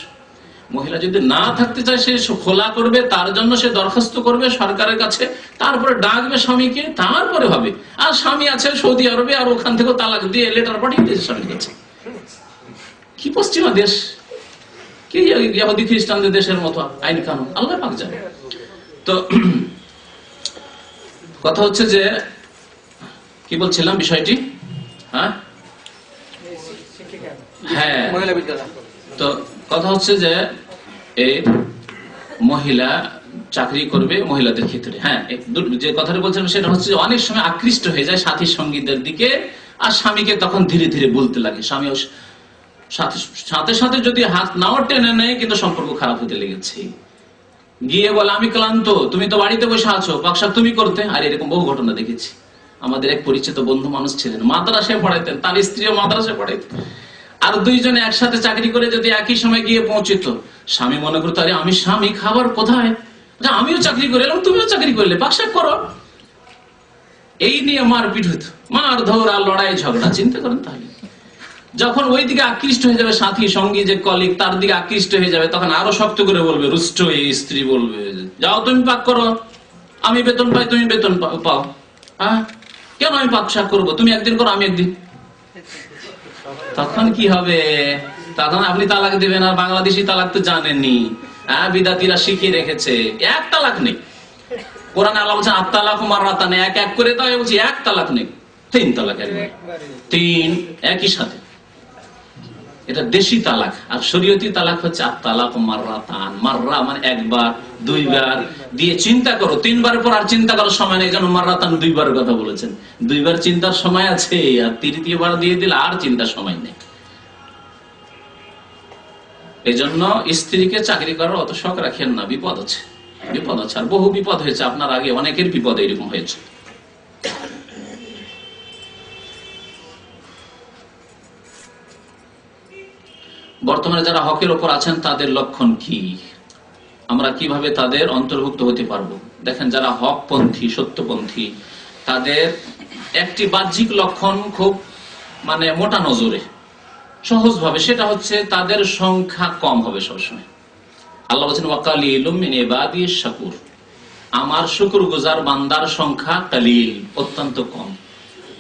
মহিলা যদি না থাকতে চায় সে খোলা করবে, তার জন্য সে দরখাস্ত করবে সরকারের কাছে, তারপরে ডাকবে স্বামীকে, তারপরে হবে। আর স্বামী আছে সৌদি আরবে, আর ওখান থেকে তালাক দিয়ে লেটার পাঠিয়ে দিয়েছে স্বামীর কাছে। কি পশ্চিমা দেশ, কি ইহুদি খ্রিস্টানদের দেশের মতো আইন কানুন, আল্লাহ পাক জানে। তো কথা হচ্ছে যে কি বলছিলাম বিষয়টি, হ্যাঁ, তো কথা হচ্ছে যে এই মহিলা চাকরি করবে মহিলাদের ক্ষেত্রে। হ্যাঁ, যে কথাটা বলছিলাম সেটা হচ্ছে অনেক সময় আকৃষ্ট হয়ে যায় সাথী সঙ্গীদের দিকে, আর স্বামীকে তখন ধীরে ধীরে বলতে লাগে। স্বামী সাথে সাথে যদি হাত নাও টেনে নেয়, কিন্তু সম্পর্ক খারাপ হতে লেগেছে। গিয়ে বলে আমি ক্লান্ত, তুমি তো বাড়িতে বসে আছো, পাকশাক তুমি করতে। আর এরকম বহু ঘটনা দেখেছি। আমাদের এক পরিচিত বন্ধু মানুষ ছিলেন, মাদ্রাসায় পড়াইতেন, তার স্ত্রীও মাদ্রাসায় পড়াইতেন। আর দুইজনে একসাথে চাকরি করে যদি একই সময় গিয়ে পৌঁছিত, স্বামী মনে করতো আরে আমি স্বামী, খাবার কোথায়, আমিও চাকরি করে এলাম, তুমিও চাকরি করলে, পাকশাক করো। এই নিয়ে মারপিট হতো, মার ধরা, লড়াই ঝগড়া। চিন্তা করেন তাহলে। যখন ওই দিকে আকৃষ্ট হয়ে যাবে সাথী সঙ্গী, যে কলিগ, তার দিকে আকৃষ্ট হয়ে যাবে, তখন আরো শক্ত করে বলবে, রুষ্ট এই স্ত্রী বলবে, যাও তুমি পাক করো, আমি বেতন পাই, তুমি বেতন পাও। হ্যাঁ, কেন আমি পাক শাক করবো, তুমি একদিন করো আমি একদিন। তখন কি হবে? তখন আপনি তালাক দিবেন। আর বাংলাদেশি তালাক তো জানেননি, হ্যাঁ, বিদাতিরা শিখিয়ে রেখেছে, এক তালাক নেই। কোরআনে আল্লাহ বলছেন আত-তালাক মাররাতান, এক এক করে দাও। বলছি এক তালাক নেই, তিন তালাক, তিন একই সাথে। এটা দেশি তালাক। আর শরীয়তি তালাক হচ্ছে আত-তালাক মাররাতান। মাররা মানে একবার, দুইবার দিয়ে চিন্তা করো, তিনবার পর আর চিন্তা করার সময় নেই। এই জন্য মাররাতান দুইবার কথা বলেছেন। দুইবার চিন্তার সময় আছে, আর তৃতীয়বার দিয়ে দিলে আর চিন্তার সময় নেই। এই জন্য স্ত্রীকে চাকরি করার অত শখ রাখেন না, বিপদ আছে, বিপদ আছে। আর বহু বিপদ হয়েছে আপনার আগে, অনেকের বিপদ এরকম হয়েছে। বর্তমানে যারা হকের ওপর আছেন তাদের লক্ষণ কি, আমরা কিভাবে তাদের অন্তর্ভুক্ত হতে পারবো? দেখেন, যারা হকপন্থী, সত্যপন্থী, তাদের একটি বাহ্যিক লক্ষণ খুব মানে মোটা নজরে, সহজ ভাবে, সেটা হচ্ছে তাদের সংখ্যা কম হবে সবসময়। আল্লাহ বলছেন ওয়াকালিলুম মিন ইবাদিশ শাকুর, আমার শুকরগুজার বান্দার সংখ্যা কালিল, অত্যন্ত কম।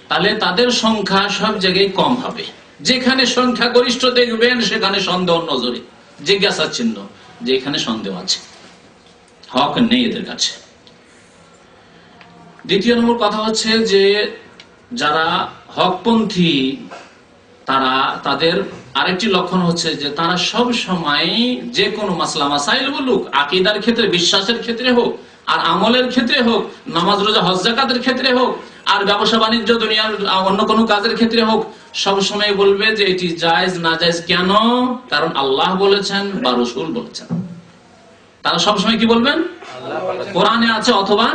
তাহলে তাদের সংখ্যা সব জায়গায় কম হবে। যেখানে সংখ্যা গরিষ্ঠ দেখবেন সেখানে সন্দেহ নজরে, জিজ্ঞাসা চিহ্ন, যে এখানে সন্দেহ আছে, হক নেই এদের কাছে। দ্বিতীয় নম্বর কথা হচ্ছে যে যারা হকপন্থী, তাদের আরেকটি লক্ষণ হচ্ছে যে তারা সব সময় যে কোনো মাসলা মাসাইল বলুক, আকীদার ক্ষেত্রে, বিশ্বাসের ক্ষেত্রে হোক, আর আমলের ক্ষেত্রে হোক, নামাজ রোজা হজ যাকাতের ক্ষেত্রে হোক, আর ব্যবসা বাণিজ্য দুনিয়ার অন্য কোনো কাজের ক্ষেত্রে হোক, সব সময় বলবে যে এটি জায়েজ না জায়েজ। কেন? কারণ আল্লাহ বলেছেন বা রাসূল বলেছেন। তারা সবসময় কি বলবেন? কোরআনে আছে অথবা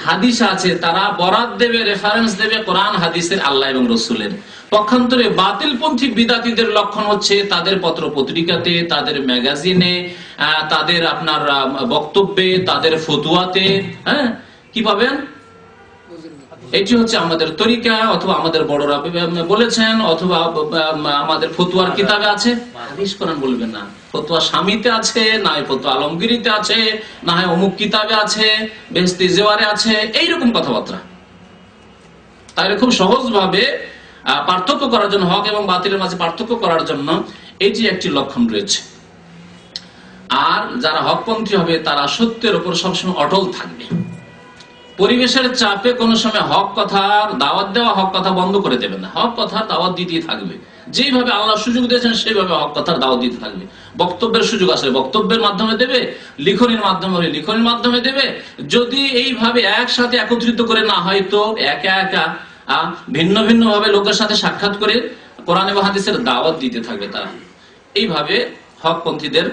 হাদিসে আছে। তারা বরাত দেবে, রেফারেন্স দেবে কোরআন হাদিসের, আল্লাহ এবং রাসূলের। পক্ষান্তরে বাতিলপন্থী বিদাতীদের লক্ষণ হচ্ছে তাদের পত্র পত্রিকাতে, তাদের ম্যাগাজিনে, তাদের আপনার বক্তব্যে, তাদের ফতুয়াতে, হ্যাঁ, কি পাবেন? এটি হচ্ছে আমাদের তরিকা, অথবা আমাদের বড়রা বলেছেন, অথবা আমাদের ফতুয়ার কিতাবে আছে। হাদিস কোরআন বলবেন না। ফতুয়া স্বামীতে আছে, না হয় ফতুয়া আলমগিরিতে আছে, না হয় অমুক কিতাবে আছে, বেহেশতি জেওয়ারে আছে, এইরকম কথাবার্তা। তাহলে খুব সহজ ভাবে পার্থক্য করার জন্য, হক এবং বাতিলের মাঝে পার্থক্য করার জন্য এটি একটি লক্ষণ রয়েছে। আর যারা হকপন্থী হবে তারা সত্যের উপর সবসময় অটল থাকবে। পরিবেশের চাপে কোনো সময় হক কথার দাওয়াত দেওয়া, হক কথা বন্ধ করে দেবে না, হক কথার দাওয়াত দিতেই থাকবে। যেইভাবে আল্লাহ সুযোগ দিয়েছেন সেইভাবে হক কথার দাওয়াত দিতে থাকবে। বক্তব্যের সুযোগ আসলে বক্তব্যের মাধ্যমে দেবে, লিখনির মাধ্যমে হলে লিখনির মাধ্যমে দেবে। যদি এইভাবে একসাথে একত্রিত করে না হয়, তো একা একা ভিন্ন ভিন্ন ভাবে লোকের সাথে সাক্ষাৎ করে কোরআন এবং হাদিসের দাওয়াত দিতে থাকবে তারা। এইভাবে হকপন্থীদের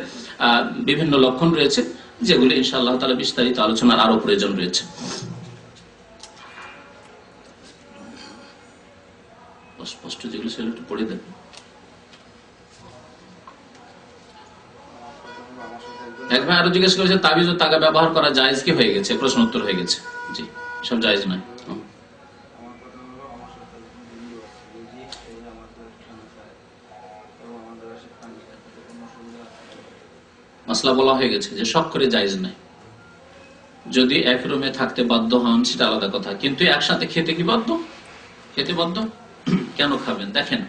বিভিন্ন লক্ষণ রয়েছে, যেগুলি ইনশাআল্লাহ তাআলা বিস্তারিত আলোচনার আরো প্রয়োজন রয়েছে। স্পষ্ট যেগুলো সেগুলো একটু পড়ে দেন। এক ভাই আরো জিজ্ঞেস করেছে তাবিজ ও তাগা ব্যবহার করা জায়েজ কি হয়ে গেছে? প্রশ্ন উত্তর হয়ে গেছে। জি, সব জায়েজ নয়। মাসলা বলা হয়ে গেছে যে শখ করে জায়েজ নয়। যদি এক রুমে থাকতে বাধ্য হন সেটা আলাদা কথা, কিন্তু একসাথে খেতে কি বাধ্য? খেতে বাধ্য? কেন খাবেন? দেখেন,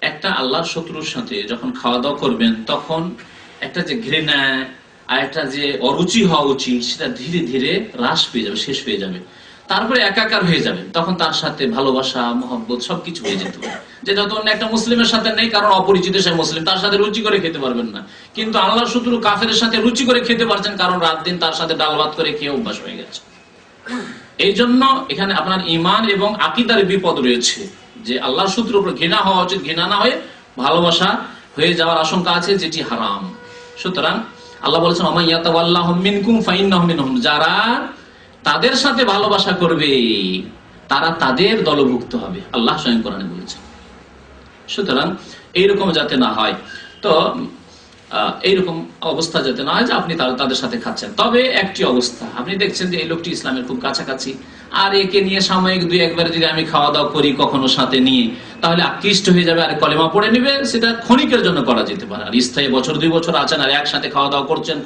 একটা আল্লাহর শত্রুর সাথে যখন খাওয়া দাওয়া করবেন, তখন একটা যে ঘৃণা আর একটা যে অরুচি হওয়া উচিত, সেটা ধীরে ধীরে হ্রাস পেয়ে যাবে, শেষ হয়ে যাবে। তারপরে একাকার হয়ে যাবেন, তখন তার সাথে ভালোবাসা মহব্বত সবকিছু হয়ে যেতে পারে, যেটা তো অন্য একটা মুসলিমের সাথে নেই, কারণ অপরিচিত সে মুসলিম, তার সাথে রুচি করে খেতে পারবেন না। কিন্তু আল্লাহর শত্রু কাফেরের সাথে রুচি করে খেতে পারছেন, কারণ রাত দিন তার সাথে ডাল ভাত করে খেয়ে অভ্যাস হয়ে গেছে। এই জন্য এখানে আপনার ঈমান এবং আকীদার বিপদ রয়েছে, যে আল্লাহর শত্রুর উপর ঘৃণা হওয়া উচিত, ঘৃণা না হয়ে ভালোবাসা হয়ে যাওয়ার আশঙ্কা আছে, যেটি হারাম। সুতরাং আল্লাহ বলেছেন ওয়া মান ইয়াতাওয়াল্লাহুম মিনকুম ফাইন্নাহুম মিনহুম, যারা তাদের সাথে ভালোবাসা করবে তারা তাদের দলভুক্ত হবে, আল্লাহ স্বয়ং কোরআনে বলেছেন। সুতরাং এইরকম যাতে না হয়, তো এইরকম অবস্থা যাতে না হয় যে আপনি তাদের সাথে খাচ্ছেন। তবে একটি অবস্থা, আপনি দেখছেন যে এই লোকটি ইসলামের খুব কাছাকাছি, আর একে নিয়ে সাময়িক দুই একবার যদি আমি খাওয়া দাওয়া করি কখনো সাথে নিয়ে, তাহলে আকৃষ্ট হয়ে যাবে আর কলেমা পড়ে নিবে, সেটা ক্ষণিকের জন্য করা যেতে পারে। আর স্থায়ী বছর 2 বছর আছেন আর একসাথে খাওয়া দাওয়া করছেন,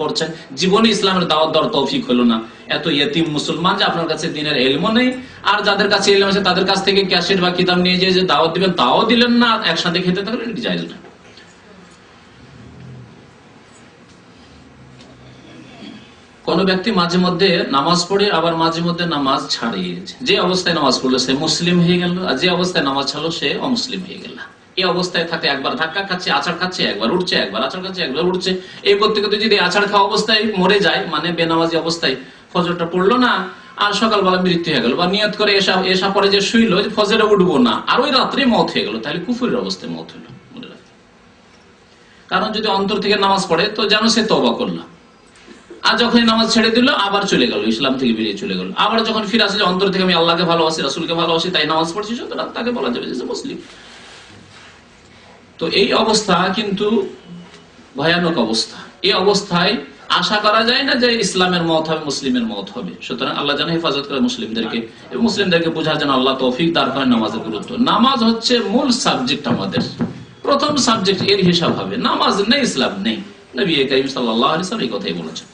জীবনে ইসলামের দাওয়াত দেওয়ার তৌফিক হলো না, এত ইয়েতিম মুসলমান যে আপনার কাছে দিনের ইলমও নেই, আর যাদের কাছে ইলম আছে তাদের কাছ থেকে ক্যাসেট বা কিতাব নিয়ে যে দাওয়াত দিবেন তাও দিলেন না, একসাথে খেতে থাকলেন, এটি জায়েজ না। কোন ব্যক্তি মাঝে মধ্যে নামাজ পড়ে আবার মাঝে মধ্যে নামাজ ছাড়ে, যে অবস্থায় নামাজ পড়লো সে মুসলিম হয়ে গেল, আর যে অবস্থায় নামাজ ছাড়লো সে অমুসলিম হয়ে গেল। এই অবস্থায় থাকতে একবার ধাক্কা খাচ্ছে, আছাড় খাচ্ছে, একবার উঠছে, একবার আছাড় খাচ্ছে, একবার উঠছে, এই করতে করতে যদি আছাড় খাওয়া অবস্থায় মরে যায়, মানে বেনামাজি অবস্থায় ফজরটা পড়লো না, আর সকালবেলা মৃত্যু হয়ে গেল, বা নিয়ত করে এসা পরে যে শুইলো ফজরে উঠবো না, আর ওই রাত্রে মওত হয়ে গেল, তাহলে কুফরের অবস্থায় মওত হইল। কারণ যদি অন্তর থেকে নামাজ পড়ে তো যেন সে তওবা করলো, আর যখন নামাজ ছেড়ে দিল আবার চলে গেল, ইসলাম থেকে বেরিয়ে চলে গেল। আবার যখন ফিরে আসলে অন্তর থেকে আমি আল্লাহকে ভালোবাসি, রাসূলকে ভালোবাসি, তাই নামাজ পড়ছি, সুতরাং তাকে বলা যাবে যে মুসলিম। তো এই অবস্থা কিন্তু ভয়ানক অবস্থা। এই অবস্থায় আশা করা যায় না যে ইসলামের মত হবে, মুসলিমের মত হবে। সুতরাং আল্লাহ যেন হেফাজত করে মুসলিমদেরকে, এবং মুসলিমদেরকে বোঝার জন্য আল্লাহ তৌফিক দান করেন নামাজের গুরুত্ব। নামাজ হচ্ছে মূল সাবজেক্ট, আমাদের প্রথম সাবজেক্ট, এর হিসাব হবে। নামাজ নেই ইসলাম নেই, নবী করিম সাল্লাল্লাহু আলাইহি ওয়াসাল্লাম এই কথাই বলেছেন।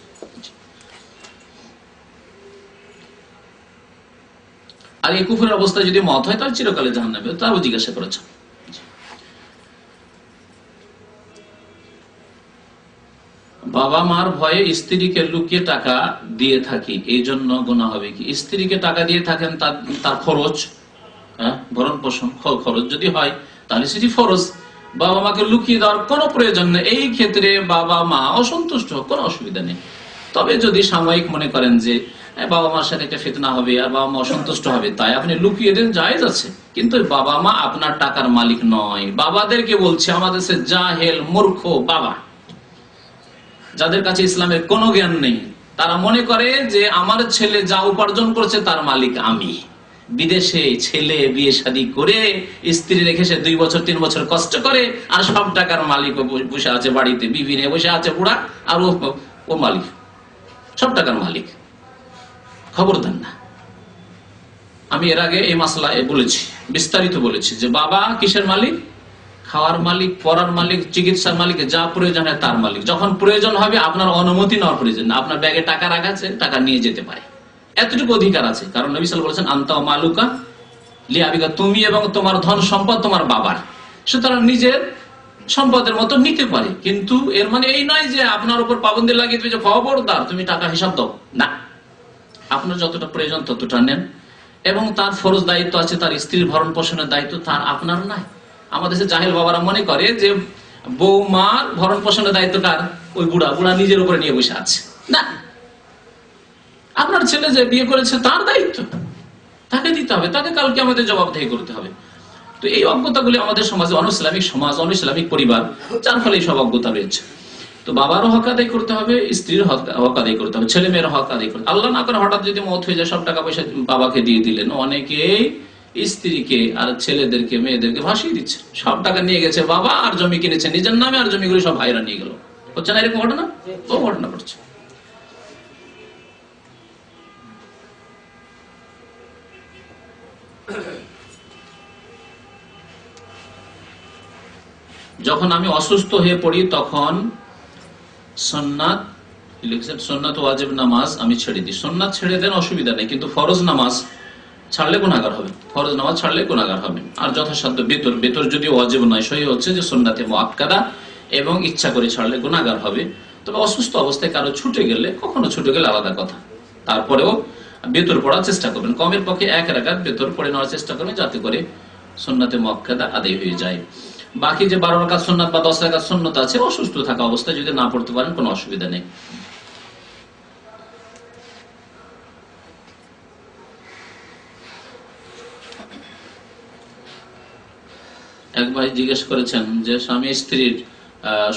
আর এই কুফরের অবস্থা যদি মত হয় তাহলে চিরকালে জাহান্নামে, তাও জিজ্ঞাসা করেছেন। বাবা মার ভয়ে স্ত্রীকে লুকিয়ে টাকা দিয়ে থাকি, এই জন্য গুনাহ হবে কি? স্ত্রীকে টাকা দিয়ে থাকেন তার খরচ, ভরণ পোষণ খরচ যদি হয় তাহলে সেটি ফরজ। বাবা মাকে লুকিয়ে দেওয়ার কোনো প্রয়োজন নেই, এই ক্ষেত্রে বাবা মা অসন্তুষ্ট হোক কোনো অসুবিধা নেই। তবে যদি সাময়িক মনে করেন যে বাবা মার সাথে একটা ফিতনা হবে আর বাবা মা অসন্তুষ্ট হবে, তাই আপনি লুকিয়ে দেন, জায়েজ আছে। কিন্তু বাবা মা আপনার টাকার মালিক নয়। বাবাদেরকে বলছে, আমাদের সে জাহেল মূর্খ বাবা, যাদের কাছে ইসলামের কোনো জ্ঞান নেই, তারা মনে করে যে আমার ছেলে যা উপার্জন করছে তার মালিক আমি। বিদেশে ছেলে বিয়ে শাদী করে স্ত্রী রেখে সে 2 বছর 3 বছর কষ্ট করে, আর সব টাকার মালিক বসে আছে বাড়িতে, বিবি নিয়ে বসে আছে বুড়া, আর ও মালিক, সব টাকার মালিক। খবরদার না। আমি এর আগে এই মাসলা বলেছি, বিস্তারিত বলেছি যে বাবা কিসের মালিক? খাওয়ার মালিক, পড়ার মালিক, চিকিৎসার মালিক, যা প্রয়োজন হয় তার মালিক। যখন প্রয়োজন হবে আপনার অনুমতি নেওয়ার প্রয়োজন না, আপনার ব্যাগে টাকা রাখা আছে, টাকা নিয়ে যেতে পারে, এতটুকু অধিকার আছে। কারণ নবী সাল্লাল্লাহু আলাইহি ওয়াসাল্লাম আনতা ওয়া মালুকা লিআবিকা, তুমি এবং তোমার ধন সম্পদ তোমার বাবার, সুতরাং নিজের সম্পদের মতো নিতে পারে। কিন্তু এর মানে এই নয় যে আপনার উপর পাবন্দি লাগিয়ে দেবে যে খবরদার তুমি টাকা হিসাব দাও, না। আপনার যতটা প্রয়োজন ততটা নেন, এবং তার ফরজ দায়িত্ব আছে, তার স্ত্রীর ভরণ পোষণের দায়িত্ব তার, আপনার নাই। আমাদের দেশে জাহেল বাবারা মনে করে যে বৌমার ভরণ পোষণের দায়িত্ব কার? ওই বুড়া নিজের উপরে নিয়ে বসে আছে। না, আপনার ছেলে যে বিয়ে করেছে তার দায়িত্ব, তাকে দিতে হবে, তাকে কালকে আমাদের জবাবদিহি করতে হবে। তো এই অজ্ঞতাগুলি আমাদের সমাজে, অনইসলামিক সমাজ, অনইসলামিক পরিবার, যার ফলে এই সব অজ্ঞতা রয়েছে। তো বাবারও হক আদায় করতে হবে, স্ত্রীর হক আদায় করতে হবে, ছেলে মেয়ের হক আদায় করতে হবে। আল্লাহ না করে হঠাৎ যদি মওত হয়ে যায়, সব টাকা পয়সা বাবাকে দিয়ে দিলেন, অনেকেই স্ত্রীকে আর ছেলেদেরকে মেয়েদেরকে ভাসিয়ে দিচ্ছে। সব টাকা নিয়ে গেছে বাবা, আর জমি কিনেছে নিজের নামে, আর জমিগুলি সব ভাইরা নিয়ে গেল। হচ্ছে না এরকম ঘটনা? ও ঘটনা ঘটছে। যখন আমি অসুস্থ হয়ে পড়ি তখন সুন্নাত ওয়াজিব নামাজ আমি ছেড়ে দিই। সুন্নাত ছেড়ে দেন, অসুবিধা নেই, কিন্তু ফরজ নামাজ ছাড়লে গুনাহগার হবে, ফরজ নামাজ ছাড়লে গুনাহগার হবে। আর যথাসাধ্য বেতর যদি ওয়াজিব নয়, সহি হচ্ছে যে সুন্নাতে মুআক্কাদা, এবং ইচ্ছা করে ছাড়লে গুনাহগার হবে। তবে অসুস্থ অবস্থায় কারো ছুটে গেলে, কখনো ছুটে গেলে আলাদা কথা, তারপরেও বেতর পড়ার চেষ্টা করবেন, কমের পক্ষে 1 রাকাত বেতর পড়ে নেওয়ার চেষ্টা করবেন, যাতে করে সুন্নাতে মুআক্কাদা আদায় হয়ে যায়। বাকি যে 12 রাকাত সুন্নাত বা 10 রাকাত সুন্নাত আছে, অসুস্থ থাকা অবস্থায় যদি না পড়তে পারেন কোনো অসুবিধা নেই। এক ভাই জিজ্ঞেস করেছেন যে স্বামী স্ত্রীর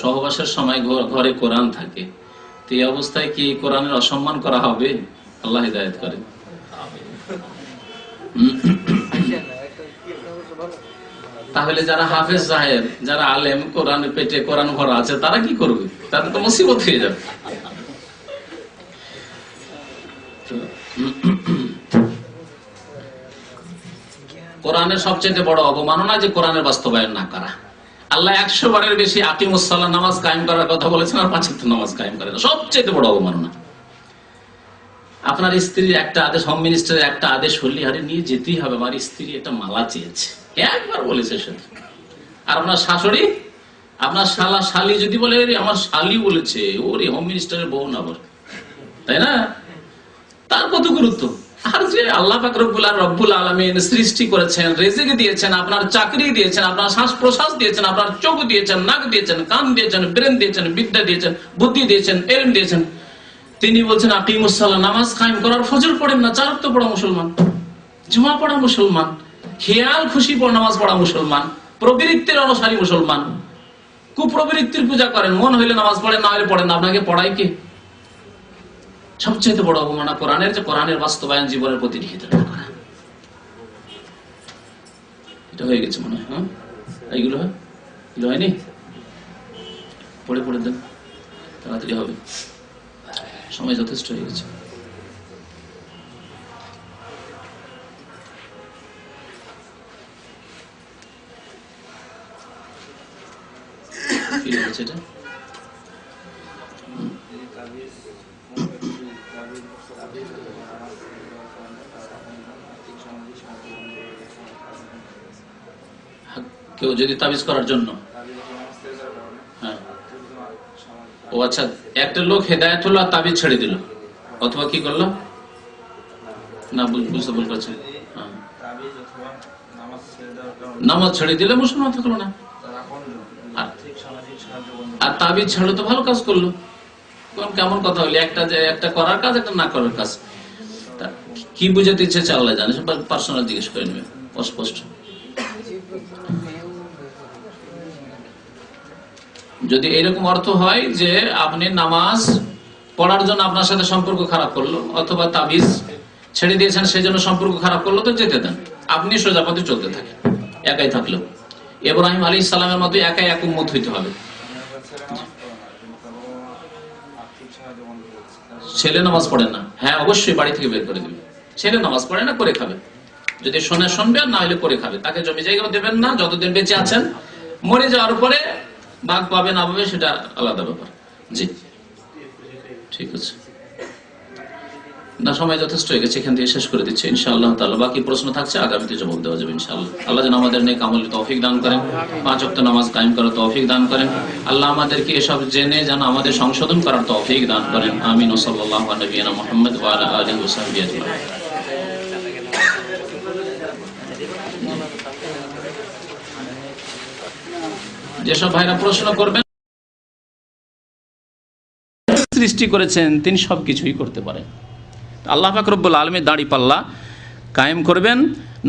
সহবাসের সময় ঘরে কোরআন থাকে, তো এই অবস্থায় কি কোরআনের অসম্মান করা হবে? আল্লাহ হিদায়াত করেন। তাহলে যারা হাফেজ সাহেব, যারা আলেম, কোরআনের পেটে কোরআন ভরা আছে, তারা কি করবে? তাদের তো মুসিবত হয়ে যাবে। কোরআনের সবচেয়ে বড় অবমাননা যে কোরআনের বাস্তবায়ন না করা। আল্লাহ 100 বারের বেশি আকিমুস সালাহ নামাজ কায়েম করার কথা বলেছেন, আর 5 ওয়াক্ত নামাজ কায়েম করে না, সবচেয়ে বড় অবমাননা। আপনার স্ত্রীর একটা আদেশ, হোম মিনিস্টারের একটা আদেশ হলে আরে নিয়ে যেতেই হবে, আমার স্ত্রী এটা মালা চেয়েছে, একবার বলেছে শুধু। আর আপনার শাশুড়ি, আপনার শালা শালি যদি বলে আমার শালি বলেছে, ওরে হোম মিনিস্টারের বউ না বল, তাই না? তার কত গুরুত্ব। আর যে আল্লাহ পাক রব্বুল আলামিন সৃষ্টি করেছেন, রিজিক দিয়েছেন, আপনার চাকরি দিয়েছেন, আপনার শ্বাস প্রশ্বাস দিয়েছেন, আপনার চোখ দিয়েছেন, নাক দিয়েছেন, কান দিয়েছেন, ব্রেন দিয়েছেন, বিদ্যা দিয়েছেন, বুদ্ধি দিয়েছেন, ইলম দিয়েছেন, তিনি বলছেন আকিমুস সালাহ, নামাজ কায়েম করার। ফজর পড়েন না, 4 ওয়াক্ত পড়া মুসলমান, জুমা পড়া মুসলমান, খেয়াল খুশি পড়া নামাজ পড়া মুসলমান, প্রবৃত্তির অনুসারী মুসলমান। কুপ্রবৃত্তির পূজা করেন, মন হইলে নামাজ পড়েন, না হইলে পড়েন না, আপনাকে পড়াই কে? সবচেয়ে বড় অবমাননা কোরআনের, যে কোরআনের বাস্তবায়ন জীবনের প্রতি নিহিত করা। এটা হয়ে গেছে মনে হয়। হ্যাঁ, এইগুলো হয়নি, পড়ে পড়ে দেন, তাড়াতাড়ি হবে, সময় যথেষ্ট হয়ে গেছে। কি লিখেছে এটা? কেউ যদি তাবিজ করার জন্য, হ্যাঁ, ও আচ্ছা, একটা লোক হেদায়েত হলো আর তাবিজ ছেড়ে দিল, অথবা কি করলো না বুঝতে ভুল করছেন, নামাজ ছেড়ে দিলে মুসলমান থাকলো না, আর তাবিজ ছাড়লো তো ভালো কাজ করলো। কেমন কথা হইলে একটা করার কাজ, একটা না করার কাজ। কি বুঝাতে ইচ্ছে আল্লাহ জানে, পার্সোনাল জিজ্ঞেস করে নেবে অস্পষ্ট। যদি এরকম অর্থ হয় যে আপনি নামাজ পড়ার জন্য আপনার সাথে সম্পর্ক খারাপ করলো, অথবা তাবিজ ছেড়ে দিয়েছেন সেই জন্য সম্পর্ক খারাপ করলো, তো যেতে দেন, আপনি সোজা পথে চলতে থাকেন, একাই থাকলো। ইব্রাহিম আলাইহিস সালামের মতো একাই এক উম্মত হইতে হবে। ছেলে নামাজ পড়ে না, হ্যাঁ অবশ্যই বাড়ি থেকে বের করে দিবে। ছেলে নামাজ পড়ে না, করে খাবে, যদি শোনে শুনবে, আর না হলে করে খাবে। তাকে জমি জায়গা দেবেন না যতদিন বেঁচে আছেন, মরে যাওয়ার পরে ভাগ পাবে না পাবে সেটা আলাদা ব্যাপার। জি ঠিক আছে, না সময় যথেষ্ট হয়ে গেছে, এখান থেকে শেষ করে দিচ্ছে ইনশাআল্লাহ তাআলা। বাকি প্রশ্ন থাকছে, আগামীতে জবাব দেওয়া যাবে ইনশাআল্লাহ। আল্লাহ যেন আমাদের নেক আমলে তৌফিক দান করেন, 5 ওয়াক্ত নামাজ কায়েম করার তৌফিক দান করেন। আল্লাহ আমাদেরকে এসব জেনে যেন আমাদের সংশোধন করার তৌফিক দান করেন। আমিন। ওয়া সাল্লাল্লাহু আলা নবিয়িনা মুহাম্মদ ওয়া আলা আলিহি ওয়া সাহবিহি আজমাইন। যেসব ভাইরা প্রশ্ন করবেন, সৃষ্টি করেছেন তিনি সবকিছুই করতে পারেন। আল্লাহ পাক রব্বুল আলামিন দাড়ি পাল্লা কায়েম করবেন।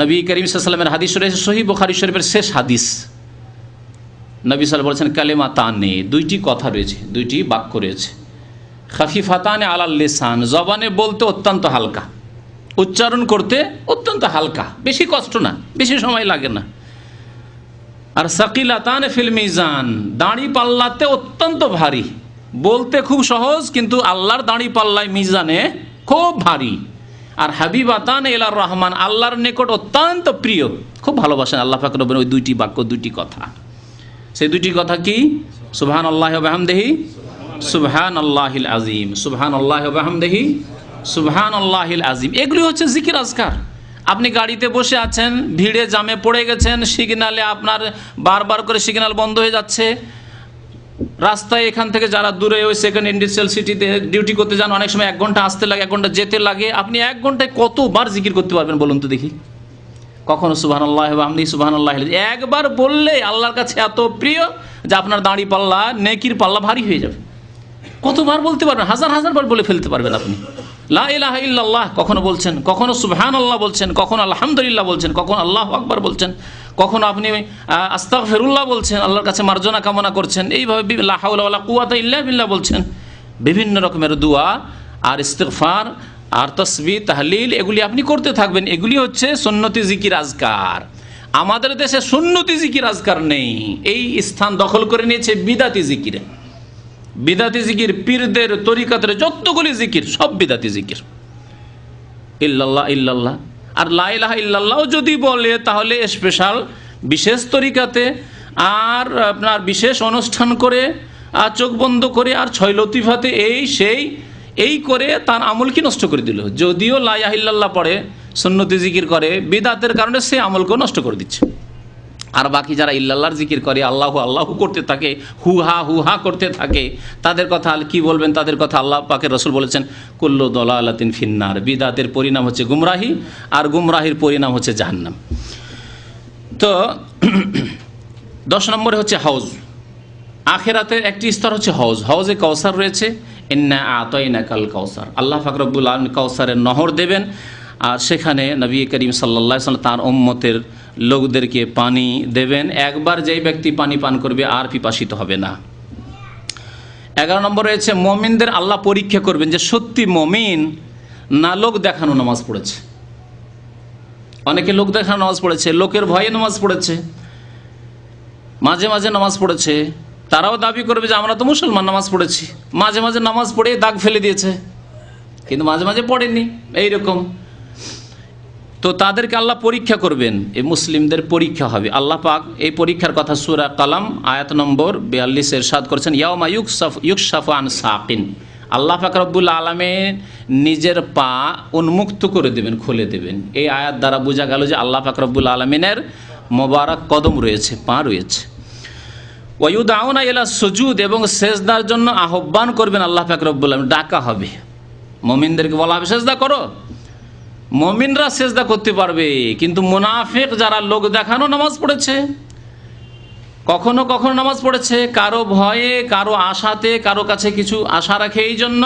নবী করিম সাল্লাল্লাহু আলাইহি ওয়াসাল্লামের হাদিস রয়েছে, সহিহ বুখারী শরীফের শেষ হাদিস। নবী সাল্লাল্লাহু বলেছেন কালিমাতানে, 2টি কথা রয়েছে, 2টি বাক্য রয়েছে। খাফিফাতানে আলাল লিসান, জবানে বলতে অত্যন্ত হালকা, উচ্চারণ করতে অত্যন্ত হালকা, বেশি কষ্ট না, বেশি সময় লাগে না। আর সাকিলাতানে ফিল মিজান, দাড়ি পাল্লাতে অত্যন্ত ভারী, বলতে খুব সহজ কিন্তু আল্লাহর দাড়ি পাল্লায় মিজানে খুব ভারী। আর হাবিবাতান ইলার রহমান, আল্লাহর নিকট অত্যন্ত প্রিয়, খুব ভালোবাসেন আল্লাহ পাক রব্বুল। ওই 2টি বাক্য, 2টি কথা, সেই 2টি কথা কি? সুবহানাল্লাহি ওয়া বিহামদিহি সুবহানাল্লাহিল আযীম, সুবহানাল্লাহি ওয়া বিহামদিহি সুবহানাল্লাহিল আযীম। এগুলি হচ্ছে জিকির আজকার। আপনি গাড়িতে বসে আছেন, ভিড়ে জামে পড়ে গেছেন, সিগন্যালে আপনার বারবার করে সিগন্যাল বন্ধ হয়ে যাচ্ছে, রাস্তায় এখান থেকে যারা দূরে ওই সেকেন্ড ইন্ডাস্ট্রিয়াল সিটিতে ডিউটি করতে যান, অনেক সময় 1 ঘন্টা আসতে লাগে, 1 ঘন্টা যেতে লাগে। আপনি 1 ঘন্টায় কতবার জিকির করতে পারবেন বলুন তো দেখি? কখনো সুবহানাল্লাহ ওয়া বিহামদিহি সুবহানাল্লাহ, একবার বললে আল্লাহর কাছে এত প্রিয় যে আপনার দাঁড়ি পাল্লা, নেকির পাল্লা ভারী হয়ে যাবে। কতবার বলতে পারবেন? হাজার হাজার বার বলে ফেলতে পারবেন আপনি। লা ইলাহা ইল্লাল্লাহ কখনো বলছেন, কখনো সুবহানাল্লাহ বলছেন, কখনো আলহামদুলিল্লাহ বলছেন, কখনো আল্লাহু আকবার বলছেন, কখনো আপনি আস্তাগফিরুল্লাহ বলছেন, আল্লাহর কাছে মার্জনা কামনা করছেন, এইভাবে লা হাওলা ওয়ালা কুওয়াতা ইল্লা বিল্লাহ বলছেন। বিভিন্ন রকমের দোয়া আর ইস্তিগফার আর তাসবিহ তাহলিল এগুলি আপনি করতে থাকবেন। এগুলি হচ্ছে সুন্নতি জিকির আজকার। আমাদের দেশে সুন্নতি জিকির আজকার নেই, এই স্থান দখল করে নিয়েছে বিদাতি জিকিরে। বিদাতি জিকির, পীরদের তরিকাতের যতগুলি জিকির সব বিদাতি জিকির। ইল্লাল্লাহ ইল্লাল্লাহ আর লা ইলাহা ইল্লাল্লাহ যদি বলে তাহলে স্পেশাল বিশেষ তরিকাতে আর আপনার বিশেষ অনুষ্ঠান করে আর চোখ বন্ধ করে আর 6 লতিফাতে এই করে তার আমলকে নষ্ট করে দিল। যদিও লা ইলাহা ইল্লাল্লাহ পড়ে, সুন্নতি জিকির করে, বিদাতের কারণে সে আমলকে নষ্ট করে দিচ্ছে। আর বাকি যারা ইল্লাল্লাহর জিকির করে, আল্লাহু আল্লাহু করতে থাকে, হুহা করতে থাকে, তাদের কথা কি বলবেন? তাদের কথা আল্লাহ পাকের রাসূল বলেছেন কুল্লু দালালাতিন ফিন্নার। বিদাতের পরিণাম হচ্ছে গুমরাহি, আর গুমরাহির পরিণাম হচ্ছে জাহান্নাম। তো 10 নম্বরে হচ্ছে হাউজ। আখিরাতের একটি স্তর হচ্ছে হাউজ। হাউজে কাউসার রয়েছে। ইন্না আতাইনাকাল কাউসার। আল্লাহ পাক রব্বুল আলামিন কাউসারের নহর দেবেন, আর সেখানে নবী করিম সাল্লাল্লাহু আলাইহি ওয়াসাল্লাম তার উম্মতের লোকদেরকে পানি দেবেন। একবার যেই ব্যক্তি পানি পান করবে আর পিপাসিত হবে না। 11 নম্বর রয়েছে মুমিনদের আল্লাহ পরীক্ষা করবেন যে সত্যি মুমিন না লোক দেখানো নামাজ পড়েছে। অনেকে লোক দেখানো নামাজ পড়েছে, লোকের ভয়ে নামাজ পড়েছে, মাঝে মাঝে নামাজ পড়েছে। তারাও দাবি করবে যে আমরা তো মুসলমান, নামাজ পড়েছি। মাঝে মাঝে নামাজ পড়ে দাগ ফেলে দিয়েছে, কিন্তু মাঝে মাঝে পড়েনি, এইরকম। তো তাদেরকে আল্লাহ পরীক্ষা করবেন, এই মুসলিমদের পরীক্ষা হবে। আল্লাহ পাক এই পরীক্ষার কথা সূরা কালাম আয়াত নম্বর 42 ইরশাদ করেছেন, ইয়াউমা ইউকশাফু আন সাকিন। আল্লাহ পাক রব্বুল আলামিন নিজের পা উন্মুক্ত করে দেবেন, খুলে দেবেন। এই আয়াত দ্বারা বোঝা গেল যে আল্লাহ পাক রব্বুল আলামিনের মোবারক কদম রয়েছে, পা রয়েছে। ওয়ায়ুদাউনা ইলা সুজুদ, এবং সেজদার জন্য আহ্বান করবেন আল্লাহ পাক রব্বুল আলামিন, ডাকা হবে। মুমিনদেরকে বলা হবে সেজদা করো। মুমিনরা সেজদা করতে পারবে, কিন্তু মুনাফিক যারা লোক দেখানো নামাজ পড়েছে, কখনো কখনো নামাজ পড়েছে কারো ভয়ে, কারো আশাতে, কারো কাছে কিছু আশা রাখে, এই জন্য।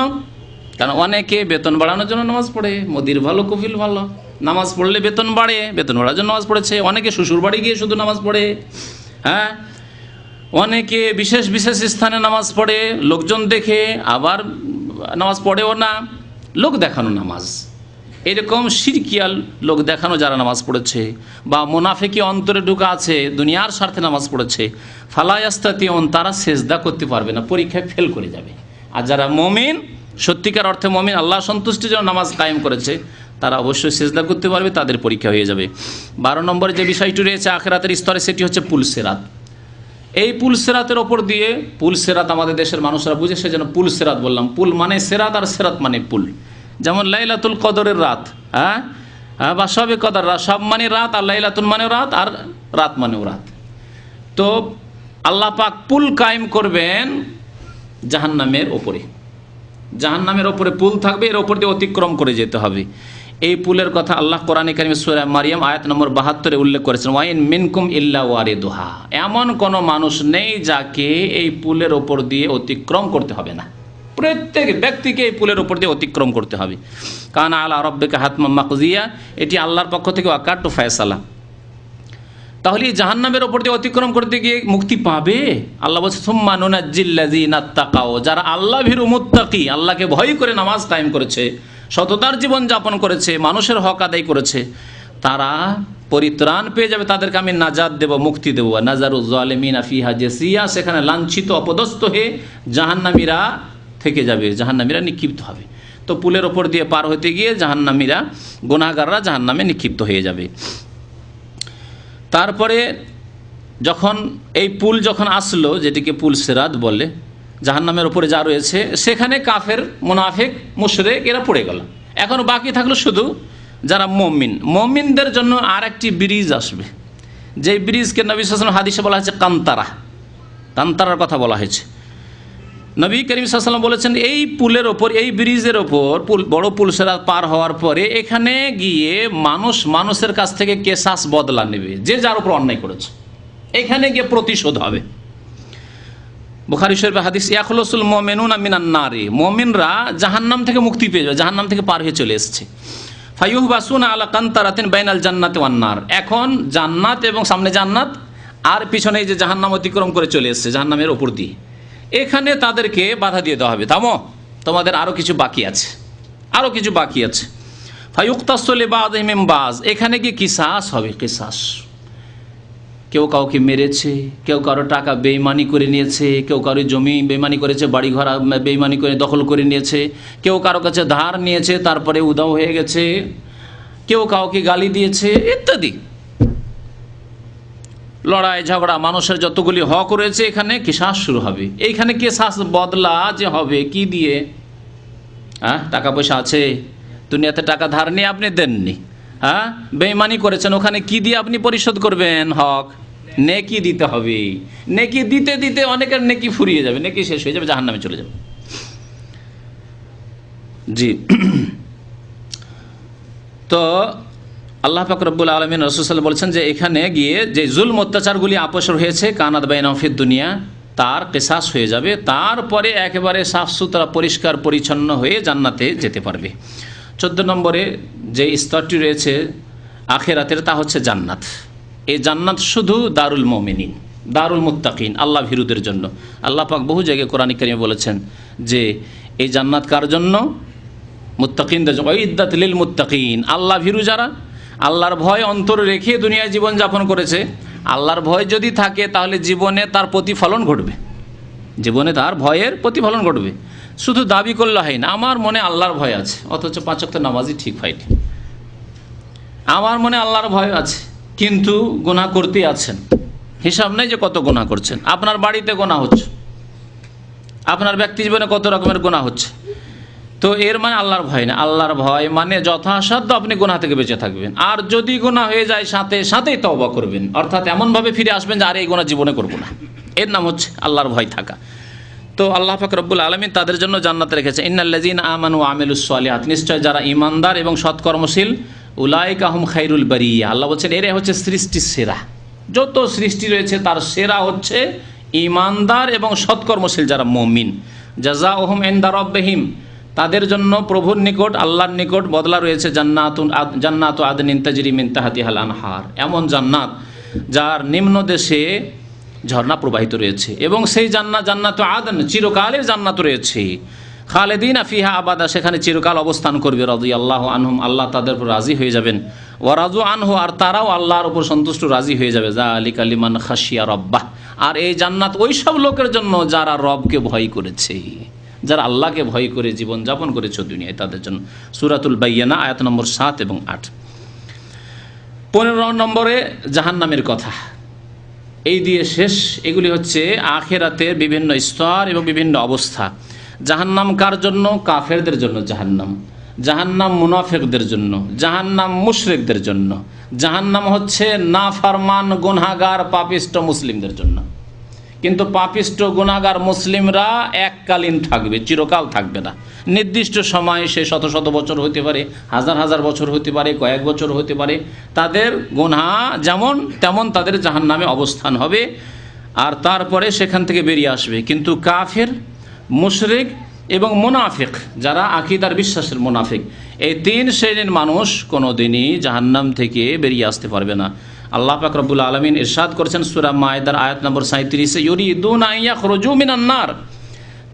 কারণ অনেকে বেতন বাড়ানোর জন্য নামাজ পড়ে, মোদির ভালো কফিল ভালো, নামাজ পড়লে বেতন বাড়ে, বেতন বাড়ার জন্য নামাজ পড়েছে। অনেকে শ্বশুর বাড়ি গিয়ে শুধু নামাজ পড়ে, হ্যাঁ। অনেকে বিশেষ বিশেষ স্থানে নামাজ পড়ে লোকজন দেখে, আবার নামাজ পড়েও না, লোক দেখানো নামাজ। এরকম শিরকিয়াল লোক দেখানো যারা নামাজ পড়েছে, বা মুনাফিকি অন্তরে ঢুকা আছে, দুনিয়ার স্বার্থে নামাজ পড়েছে, ফালা ইয়াস্তাতিউন, তারা সেজদা করতে পারবে না, পরীক্ষায় ফেল করে যাবে। আর যারা মুমিন, সত্যিকার অর্থে মুমিন, আল্লাহ সন্তুষ্টির জন্য নামাজ কায়েম করেছে, তারা অবশ্যই সেজদা করতে পারবে, তাদের পরীক্ষা হয়ে যাবে। 12 নম্বরে যে বিষয়টি রয়েছে আখিরাতের স্তরে, সেটি হচ্ছে পুলসিরাত। এই পুলসিরাতের ওপর দিয়ে, পুলসিরাত আমাদের দেশের মানুষরা বুঝে সেজন্য পুলসিরাত বললাম। পুল মানে সিরাত, আর সিরাত মানে পুল। যেমন লাইলাতুল কদরের রাত, হ্যাঁ, বা সবে কদর রাত, সব মানে রাত, আর লাইলাতুল মানে রাত, আর রাত মানেও রাত। তো আল্লাহ পাক পুল কায়েম করবেন জাহান্নামের ওপরে। জাহান্নামের ওপরে পুল থাকবে, এর ওপর দিয়ে অতিক্রম করে যেতে হবে। এই পুলের কথা আল্লাহ কোরআনে কারিমে সূরা মারিয়াম আয়াত নম্বর 72 উল্লেখ করেছেন, ওয়াইন মিনকুম ইল্লা ওয়ারিদুহা। এমন কোনো মানুষ নেই যাকে এই পুলের ওপর দিয়ে অতিক্রম করতে হবে না। প্রত্যেক ব্যক্তিকে এই পুলের উপর দিয়ে অতিক্রম করতে হবে। কানা আলা রাব্বিকা হাতমান মাকজিয়া, এটি আল্লাহর পক্ষ থেকে ওয়াকাতু ফায়সালা। তাহলে এই জাহান্নামের ওপর দিয়ে অতিক্রম করতে গিয়ে মুক্তি পাবে। আল্লাহ বলছে সুম্মা নুনাজ্জিল্লাযিনা তাকাও, যারা আল্লাহ ভীরু মুত্তাকি, আল্লাহকে ভয় করে নামাজ কায়েম করেছে, সততার জীবন যাপন করেছে, মানুষের হক আদায় করেছে, তারা পরিত্রাণ পেয়ে যাবে, তাদেরকে আমি নাজাত দেব, মুক্তি দেবো। নাজারুজ জালিমিনা ফিহা জাসিয়া, সেখানে লাঞ্ছিত অপদস্থ হয়ে জাহান্নামীরা থেকে যাবে, জাহান্নামীরা নিক্ষিপ্ত হবে। তো পুলের ওপর দিয়ে পার হতে গিয়ে জাহান্নামীরা, গুনাহগাররা জাহান্নামে নিক্ষিপ্ত হয়ে যাবে। তারপরে যখন এই পুল যখন আসলো, যেটিকে পুল সিরাত বলে, জাহান্নামের ওপরে যা রয়েছে, সেখানে কাফের, মুনাফিক, মুশরিক এরা পড়ে গেল। এখন বাকি থাকলো শুধু যারা মুমিন। মুমিনদের জন্য আর একটি ব্রিজ আসবে, যেই ব্রিজকে নবী সাল্লাল্লাহু আলাইহি ওয়াসাল্লাম হাদিসে বলা হয়েছে কান্তারা, কান্তারার কথা বলা হয়েছে। নবী করিম সাল্লাল্লাহু আলাইহি ওয়াসাল্লাম বলেছেন এই পুলের ওপর, এই ব্রিজের ওপর, বড় পুল সেরাত পার হওয়ার পরে এখানে গিয়ে মানুষের কাছ থেকে কেসাস বদলা নেবে, যে যার উপর অন্যায় করেছে এখানে গিয়ে প্রতিশোধ হবে। বুখারী শরীফের হাদিস, ইয়াখলুসুল মুমিনুনা মিনান নারি, মুমিনরা জাহান্নাম থেকে মুক্তি পেয়ে যাবে, জাহান্নাম থেকে পার হয়ে চলে এসেছে। ফায়ুহবাসুনা আলা কান্তারাতিন বাইনাল জান্নাতি ওয়ান নার, এখন জান্নাত এবং সামনে জান্নাত আর পিছনে যে জাহান্নাম অতিক্রম করে চলে এসেছে জাহান্নামের ওপর দিয়ে, এখানে তাদেরকে বাধা দিয়ে দেওয়া হবে, থামো তোমাদের আরও কিছু বাকি আছে, আরও কিছু বাকি আছে। ফায়ুক্তাসু লিবাযিহিম মিন বায, এখানে গিয়ে কিসাস হবে, কিসাস। কেউ কাউকে মেরেছে, কেউ কারো টাকা বেইমানি করে নিয়েছে, কেউ কারো জমি বেইমানি করেছে, বাড়ি ঘর বেইমানি করে দখল করে নিয়েছে, কেউ কারো কাছে ধার নিয়েছে তারপরে উধাও হয়ে গেছে, কেউ কাউকে গালি দিয়েছে ইত্যাদি। লড়াই ঝগড়া মানুষের যতগুলি হক রয়েছে এখানে কিসাস শুরু হবে। এইখানে কিসাস বদলা যে হবে কি দিয়ে? টাকা পয়সা আছে, দুনিয়াতে টাকা ধার নিয়ে আপনি দেননি, বেইমানি করেছেন, ওখানে কি দিয়ে আপনি পরিশোধ করবেন হক? নেকি দিতে হবে। নেকি দিতে দিতে অনেকের নেকি ফুরিয়ে যাবে, নেকি শেষ হয়ে যাবে, জাহান্নামে চলে যাবে। জি, তো আল্লাহ পাক রব্বুল আলামিন রাসূল সাল্লাল্লাহু আলাইহি ওয়াসাল্লাম বলেছেন যে এখানে গিয়ে যে জুলম অত্যাচারগুলি আপোষ হয়েছে কানাত বাইনাহুম ফিদ দুনিয়া, তার কিসাস হয়ে যাবে, তারপরে একেবারে সাফ সুতরা পরিষ্কার পরিচ্ছন্ন হয়ে জান্নাতে যেতে পারবে। 14 নম্বরে যে স্তরটি রয়েছে আখিরাতের, তা হচ্ছে জান্নাত। এই জান্নাত শুধু দারুল মুমিনিন, দারুল মুত্তাকিন, আল্লাহ ভীরুদের জন্য। আল্লাহ পাক বহু জায়গায় কোরআন কারিমে বলেছেন যে এই জান্নাত কার জন্য? মুত্তাকিনদের জন্য। ওয়াইদ্দাত লিল মুত্তাকিন, আল্লাহ ভীরু যারা আল্লাহর ভয় অন্তরে রেখে দুনিয়ায় জীবনযাপন করেছে, আল্লাহর ভয় যদি থাকে তাহলে জীবনে তার প্রতিফলন ঘটবে, জীবনে তার ভয়ের প্রতিফলন ঘটবে। শুধু দাবি করলে হয় না, আমার মনে আল্লাহর ভয় আছে অথচ 5 ওয়াক্ত নামাজই ঠিক হয়নি, আমার মনে আল্লাহর ভয় আছে কিন্তু গুনাহ করতেই আছেন, হিসাব নেই যে কত গুনাহ করছেন। আপনার বাড়িতে গুনাহ হচ্ছে, আপনার ব্যক্তি জীবনে কত রকমের গুনাহ হচ্ছে, তো এর মানে আল্লাহর ভয় না। আল্লাহর ভয় মানে যথাসাধ্য আপনি গুনাহ থেকে বেঁচে থাকবেন, আর যদি গুনাহ হয়ে যায় সাথে সাথেই তওবা করবেন, অর্থাৎ এমনভাবে ফিরে আসবেন যে আর এই গুনাহ জীবনে করব না। এর নাম হচ্ছে আল্লাহর ভয় থাকা। তো আল্লাহ পাক রব্বুল আলামিন তাদের জন্য জান্নাত রেখেছে। ইন্নাল্লাযীনা আমানু ওয়া আমিলুস সালিহাত, নিশ্চয় যারা ঈমানদার এবং সৎকর্মশীল, উলাইকা হুম খায়রুল বারিয়া, আল্লাহ বলছেন এরাই হচ্ছে সৃষ্টির সেরা। যত সৃষ্টি রয়েছে তার সেরা হচ্ছে ঈমানদার এবং সৎকর্মশীল যারা মুমিন। জাযাউহুম ইনদা রাব্বিহিম, তাদের জন্য প্রভুর নিকট, আল্লাহর নিকট বদলা রয়েছে জান্নাতু আদনিন তাজরি মিন তাহতিহাল আনহার, এমন জান্নাত যার নিম্ন দেশে ঝর্ণা প্রবাহিত রয়েছে, এবং সেই জান্নাতু আদন, চিরকালের জান্নাত রয়েছে। খালেদিনা ফিহা আবাদা, সেখানে চিরকাল অবস্থান করবে। রাদিয়াল্লাহু আনহুম, আল্লাহ তাদের উপর রাজি হয়ে যাবেন। ওয়া রাজু আনহু, আর তারাও আল্লাহর উপর সন্তুষ্ট রাজি হয়ে যাবে। যালিকা লিমান খাশিয়া রাব্বাহ, আর এই জান্নাত ওই সব লোকের জন্য যারা রবকে ভয় করেছে, যারা আল্লাহকে ভয় করে জীবন যাপন করেছে দুনিয়ায়, তাদের জন্য। সূরাতুল বাইয়ানা আয়াত নম্বর 7 এবং 8। 15 নম্বরে জাহান্নামের কথা, এই দিয়ে শেষ। এগুলি হচ্ছে আখিরাতের বিভিন্ন স্তর এবং বিভিন্ন অবস্থা। জাহান্নাম কার জন্য? কাফেরদের জন্য জাহান্নাম, জাহান্নাম মুনাফিকদের জন্য, জাহান্নাম মুশরিকদের জন্য, জাহান্নাম হচ্ছে নাফরমান গুনাহগার পাপিষ্ট মুসলিমদের জন্য। কিন্তু পাপিষ্ট গুনাহগার মুসলিমরা এককালীন থাকবে, চিরকাল থাকবে না। নির্দিষ্ট সময়, সে শত শত বছর হতে পারে, হাজার হাজার বছর হতে পারে, কয়েক বছর হতে পারে, তাদের গুনাহ যেমন তেমন তাদের জাহান্নামে অবস্থান হবে, আর তারপরে সেখান থেকে বেরিয়ে আসবে। কিন্তু কাফের, মুশরিক এবং মুনাফিক, যারা আকীদার বিশ্বাসের মুনাফিক, এই 3 শ্রেণীর মানুষ কোনোদিনই জাহান্নাম থেকে বেরিয়ে আসতে পারবে না। আল্লাহ পাক রব্বুল আলামিন ইরশাদ করেছেন সূরা মায়েদার আয়াত নম্বর 37-এ, ইউরিদুনা আন ইয়াখরুজু মিনান নার,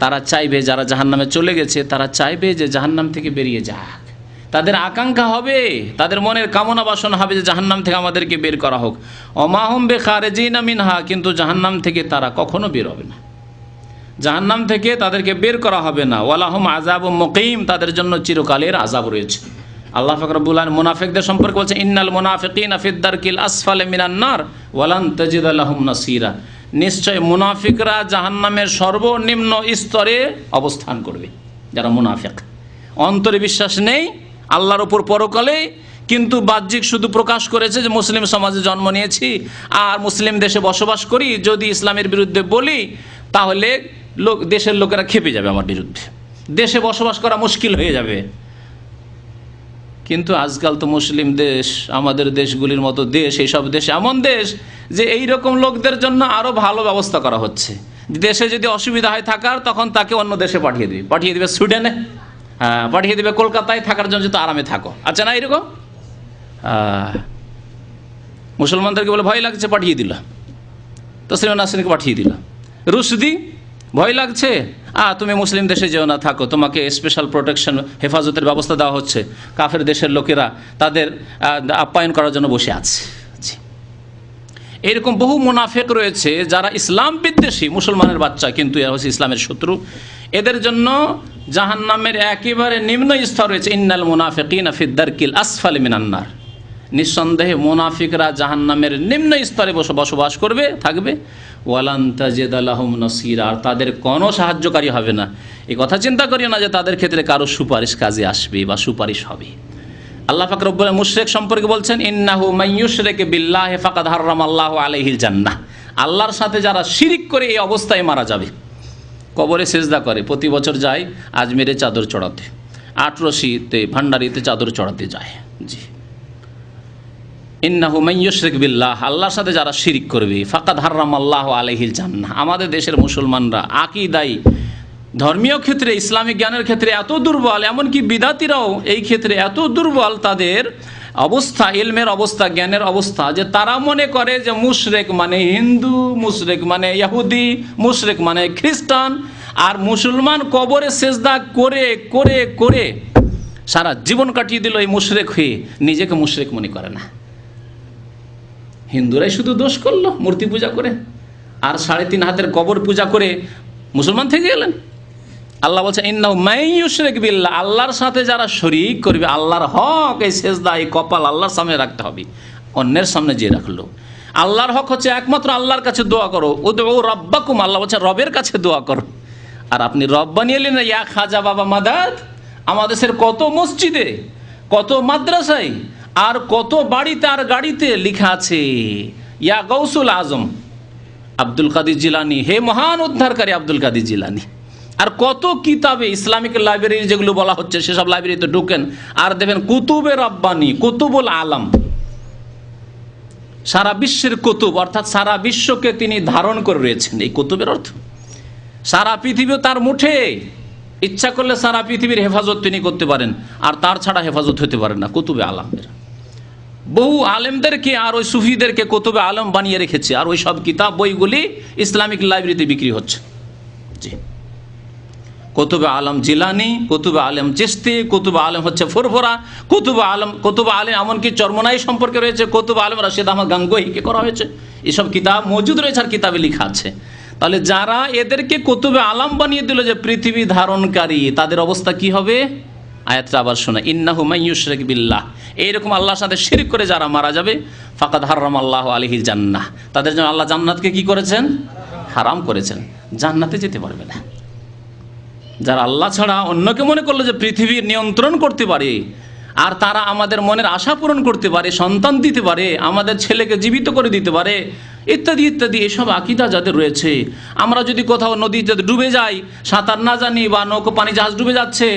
তারা চাইবে, যারা জাহান্নামে চলে গেছে তারা চাইবে যে জাহান্নাম থেকে বেরিয়ে যাক। তাদের আকাঙ্ক্ষা হবে, তাদের মনের কামনা বাসনা হবে যে জাহান্নাম থেকে আমাদেরকে বের করা হোক। ওমা হুম বিখারিজিনা মিনহা, কিন্তু জাহান্নাম থেকে তারা কখনো বের হবে না, জাহান্নাম থেকে তাদেরকে বের করা হবে না। ওয়ালাহুম আযাবুম মুকিম, তাদের জন্য চিরকালের আযাব রয়েছে। আল্লাহ পাক রব্বুল আলামিন মুনাফিকদের সম্পর্কে বলছেন, ইন্নাল মুনাফিকিনা ফিদ দারকিল আসফালি মিনান নার ওয়ালান তাজিদ লাহুম নাসিরা, নিশ্চয় মুনাফিকরা জাহান্নামের সর্বনিম্ন স্তরে অবস্থান করবে। যারা মুনাফিক, অন্তরে বিশ্বাস নেই আল্লাহর উপর পরকালে, কিন্তু বাহ্যিক শুধু প্রকাশ করেছে যে মুসলিম সমাজে জন্ম নিয়েছি আর মুসলিম দেশে বসবাস করি, যদি ইসলামের বিরুদ্ধে বলি তাহলে দেশের লোকেরা খেপে যাবে আমার বিরুদ্ধে, দেশে বসবাস করা মুশকিল হয়ে যাবে। কিন্তু আজকাল তো মুসলিম দেশ, আমাদের দেশগুলির মতো দেশ, এইসব দেশ এমন দেশ যে এই রকম লোকদের জন্য আরো ভালো ব্যবস্থা করা হচ্ছে। দেশে যদি অসুবিধা হয় থাকার, তখন তাকে অন্য দেশে পাঠিয়ে দিবে সুইডেনে, পাঠিয়ে দিবে কলকাতায় থাকার জন্য, তো আরামে থাকো। আচ্ছা না এরকম মুসলমানদেরকে বলে ভয় লাগছে, পাঠিয়ে দিল, তসলিমা নাসরিনকে পাঠিয়ে দিল। রুশদি ভয় লাগছে, তুমি মুসলিম দেশে যেও না, থাকো, তোমাকে স্পেশাল প্রোটেকশন, হেফাজতের ব্যবস্থা দেওয়া হচ্ছে। কাফের দেশের লোকেরা তাদের আপ্যায়ন করার জন্য বসে আছে। এরকম বহু মুনাফিক রয়েছে যারা ইসলাম বিদ্বেষী, মুসলমানের বাচ্চা, কিন্তু এরা হচ্ছে ইসলামের শত্রু। এদের জন্য জাহান্নামের একেবারে নিম্ন স্তর রয়েছে, ইন্নাল মুনাফিকিনা ফি দারকিল আসফালি মিনান নার। নিঃসন্দেহে মুনাফিকরা জাহান্নামের নিম্ন স্তরে বসবাস করবে, থাকবে। ওয়ালান তাজিদা লাহুম নাসীরা, আর তাদের কোনো সাহায্যকারী হবে না। এই কথা চিন্তা করিও না যে তাদের ক্ষেত্রে কারো সুপারিশ কাজে আসবে বা সুপারিশ হবে। আল্লাহ পাক রব্বুল মুশরিক সম্পর্কে বলছেন, ইন্নাহু মাইয়ুশরিক বিল্লাহি ফাকাদ হারামাল্লাহু আলাইহিল জান্নাহ। আল্লাহর সাথে যারা শিরিক করে এই অবস্থায় মারা যাবে, কবরে সেজদা করে, প্রতি বছর যায় আজমিরে চাদর চড়াতে, আটরশিতে ভান্ডারিতে চাদর চড়াতে যায়। জি, ইন্নাহু মাইয়ুশরিক বিল্লাহ, আল্লাহর সাথে যারা শিরিক করবে, ফাকাদ হারামাল্লাহু আলাইহিল জান্নাহ। আমাদের দেশের মুসলমানরা আকীদায়, ধর্মীয় ক্ষেত্রে, ইসলামিক জ্ঞানের ক্ষেত্রে এত দুর্বল, এমনকি বিদাতিরাও এই ক্ষেত্রে এত দুর্বল তাদের অবস্থা, ইলমের অবস্থা, জ্ঞানের অবস্থা, যে তারা মনে করে যে মুশরিক মানে হিন্দু, মুশরিক মানে ইহুদি, মুশরিক মানে খ্রিস্টান। আর মুসলমান কবরে সেজদা করে করে করে সারা জীবন কাটিয়ে দিল এই মুশরিক হয়ে, নিজেকে মুশরিক মনে করে না। হিন্দুরাই শুধু দোষ করলো মূর্তি পূজা করে, আর 3.5 হাতের কবর পূজা করে মুসলমান থেকে গেলেন। আল্লাহ বলছেন, ইন্নাহু মাইয়ুশরিক বিল্লাহ, আল্লাহর সাথে যারা শরীক করবে, আল্লাহর হক, এই সেজদা, এই কপাল আল্লাহর সামনে রাখতে হবে, অন্যের সামনে যে রাখলো। আল্লাহর হক হচ্ছে একমাত্র আল্লাহর কাছে দোয়া করো, উদউ রাব্বাকুম, আল্লাহ বলছেন রবের কাছে দোয়া করো। আর আপনি রব বানিয়ে এলেন ইয়া খাজা বাবা মাদাদ। আমাদের দেশের কত মসজিদে, কত মাদ্রাসায়, আর কত বাড়িতে আর গাড়িতে লেখা আছে ইয়া গৌসুল আজম আব্দুল কাদের জিলানী, হে মহান উদ্ধারকারী আব্দুল কাদের জিলানী। আর কত কিতাবে, ইসলামিক লাইব্রেরি যেগুলো বলা হচ্ছে, সেসব লাইব্রেরিতে ঢুকেন আর দেখবেন কুতুবে রব্বানি, কুতুবুল আলম, সারা বিশ্বের কুতুব, অর্থাৎ সারা বিশ্বকে তিনি ধারণ করে রয়েছেন। এই কুতুবের অর্থ সারা পৃথিবী তার মুঠে, ইচ্ছা করলে সারা পৃথিবীর হেফাজত তিনি করতে পারেন, আর তার ছাড়া হেফাজত হতে পারে না। কুতুবে আলমের বহু আলেমদেরকে আর ওই সুফিদেরকে কুতুবে আলম বানিয়ে রেখেছে, আর ওই সব কিতাব বইগুলি ইসলামিক লাইব্রেরিতে বিক্রি হচ্ছে। জি, কুতুবে আলম জিলানি, কুতুবে আলম চিশতি, কুতুবে আলম হচ্ছে ফুরফুরা, কুতুবে আলম এমনকি চরমনাই সম্পর্কে রয়েছে, কুতুবে আলম রাশিদ আহমদ গাঙ্গুহিকে করা হয়েছে। এসব কিতাব মজুদ রয়েছে আর কিতাবে লেখা আছে। তাহলে যারা এদেরকে কুতুবে আলম বানিয়ে দিল যে পৃথিবী ধারণকারী, তাদের অবস্থা কি হবে? আয়াতটা আবার শোনা, ইন্নাহু মাইয়ুশরিক বিল্লাহ, এইরকম আল্লাহর সাথে শিরক করে যারা মারা যাবে, ফাকাদ হারামাল্লাহু আলাইহিল জান্নাহ, তাদের জন্য আল্লাহ জান্নাতকে কি করেছেন? হারাম করেছেন, জান্নাতে যেতে পারবে না। যারা আল্লাহ ছাড়া অন্যকে মনে করলো যে পৃথিবীর নিয়ন্ত্রণ করতে পারে, আর তারা আমাদের মনের আশা পূরণ করতে পারে, সন্তান দিতে পারে, আমাদের ছেলেকে জীবিত করে দিতে পারে, ইত্যাদি ইত্যাদি, এসব আকীদা যাদের রয়েছে, আমরা যদি কোথাও নদীতে ডুবে যাই, সাঁতার না জানি, বা নৌকো পানি জাহাজ ডুবে যাচ্ছে,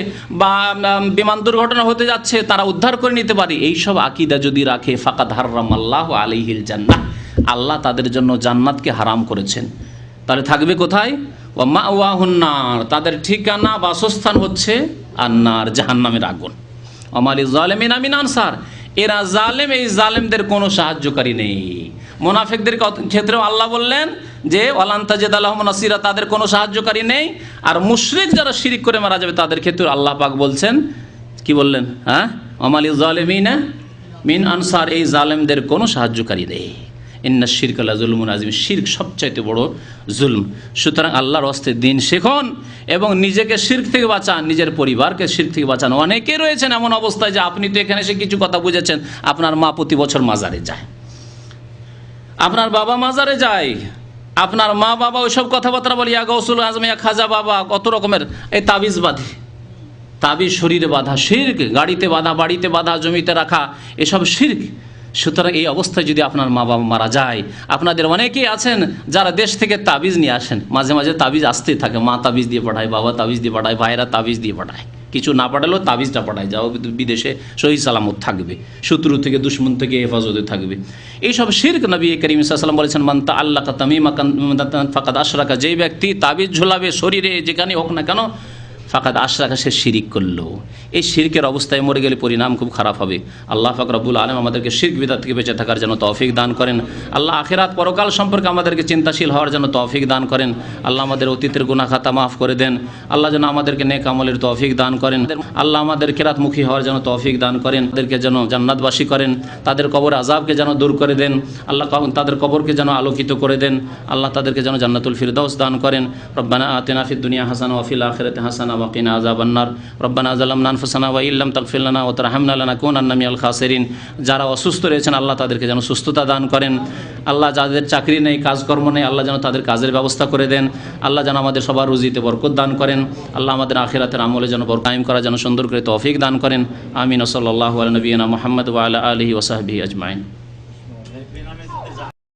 বা বিমান দুর্ঘটনা হতে যাচ্ছে, তারা উদ্ধার করে নিতে পারে, এইসব আকীদা যদি রাখে, ফাকাদ হারামাল্লাহু আলাইহিল জান্নাহ, আল্লাহ তাদের জন্য জান্নাতকে হারাম করেছেন। তাহলে থাকবে কোথায়? ওয়া মাওয়াহুন নার, তাদের ঠিকানা, বাসস্থান হচ্ছে আন্নার, জাহান্নামের আগুন। ওয়ামালিজ জালিমিনা মিন আনসার, এরা জালেম, এই জালেমদের কোনো সাহায্যকারী নেই। মুনাফিকদের ক্ষেত্রেও আল্লাহ বললেন যে ওয়ালান তাজিদা লাহুম নাসীরা, তাদের কোনো সাহায্যকারী নেই। আর মুশরিক যারা শিরিক করে মারা যাবে, তাদের ক্ষেত্রে আল্লাহ পাক বলছেন, কি বললেন? ওয়ামালিজ জালিমিনা মিন আনসার, এই জালেমদের কোনো সাহায্যকারী নেই। ইন্না শিরকা লাযুলমুন আযীম, শিরক সবচাইতে বড় জুলম। সুতরাং আল্লাহর হস্তে দিন শিখুন এবং নিজেকে শিরক থেকে বাঁচান, নিজের পরিবারকে শিরক থেকে বাঁচান। অনেকে রয়েছেন এমন অবস্থায় যে আপনি তো এখানে এসে কিছু কথা বুঝেছেন, আপনার মা প্রতি বছর মাজারে যায়, আপনার বাবা মাজারে যায়, আপনার মা বাবা ওইসব কথাবার্তা বলে, ইয়া গৌসুল আজম, ইয়া খাজা বাবা, কত রকমের এই তাবিজ বাঁধে, তাবিজ শরীরে বাঁধা শিরক, গাড়িতে বাঁধা, বাড়িতে বাঁধা, জমিতে রাখা, এসব শিরক। সুতরাং এই অবস্থায় যদি আপনার মা বাবা মারা যায়, আপনাদের অনেকেই আছেন যারা দেশ থেকে তাবিজ নিয়ে আসেন, মাঝে মাঝে তাবিজ আসতেই থাকে, মা তাবিজ দিয়ে পাঠায়, বাবা তাবিজ দিয়ে পাঠায়, ভাইরা তাবিজ দিয়ে পাঠায়, কিছু না পাঠালেও তাবিজটা পাঠায়, যাও বিদেশে সহি সালামত থাকবে, শত্রু থেকে দুশ্মন থেকে হেফাজতে থাকবে। এইসব শিরক নবী করিম সাল্লাল্লাহু আলাইহি ওয়াসাল্লাম বলেছেন, মান তাআল্লাকা তামিমাতান ফাকাদ আশরাকা, যেই ব্যক্তি তাবিজ ঝোলাবে শরীরে যেখানে হোক না কেন, ফাকাদ আশরাকা, সে শিরিক করলো। এই শিরকের অবস্থায় মরে গেলে পরিণাম খুব খারাপ হবে। আল্লাহ পাক রব্বুল আলামিন আমাদেরকে শিরক বিদআত থেকে বেঁচে থাকার জন্য তৌফিক দান করেন। আল্লাহ আখিরাত পরকাল সম্পর্কে আমাদেরকে চিন্তাশীল হওয়ার জন্য তৌফিক দান করেন। আল্লাহ আমাদের অতীতের গুনাহ খাতা মাফ করে দেন। আল্লাহ যেন আমাদেরকে নেক আমলের তৌফিক দান করেন। আল্লাহ আমাদের কিরাতমুখী হওয়ার জন্য তৌফিক দান করেন। তাদেরকে যেন জান্নাতবাসী করেন। তাদের কবর আযাবকে যেন দূর করে দেন। আল্লাহ তাদের কবরকে যেন আলোকিত করে দেন। আল্লাহ তাদেরকে যেন জান্নাতুল ফিরদাউস দান করেন। রব্বানা আতিনা ফিদ দুনিয়া হাসানা ওয়া ফিল আখিরাতি হাসানা ওয়া কিনা আযাবান নার। রব্বানা যালামনা আনফুসানা ওয়া ইল্লাম তাগফির লানা ওয়া তারহামনা লানাকুনান্না মিনাল খাসিরিন। যারা অসুস্থ রয়েছেন আল্লাহ তাদেরকে যেন সুস্থতা দান করেন। আল্লাহ যাদের চাকরি নেই, কাজকর্ম নেই, আল্লাহ যেন তাদের কাজের ব্যবস্থা করে দেন। আল্লাহ যেন আমাদের সবার রুজিতে বরকত দান করেন। আল্লাহ আমাদের আখিরাতের আমলে যেন কায়েম করার জন্য সুন্দর করে তৌফিক দান করেন। আমিন। সাল্লাল্লাহু আলা নবিয়িনা মুহাম্মদ ওয়া আলা আলিহি ওয়া সাহবিহি আজমাইন।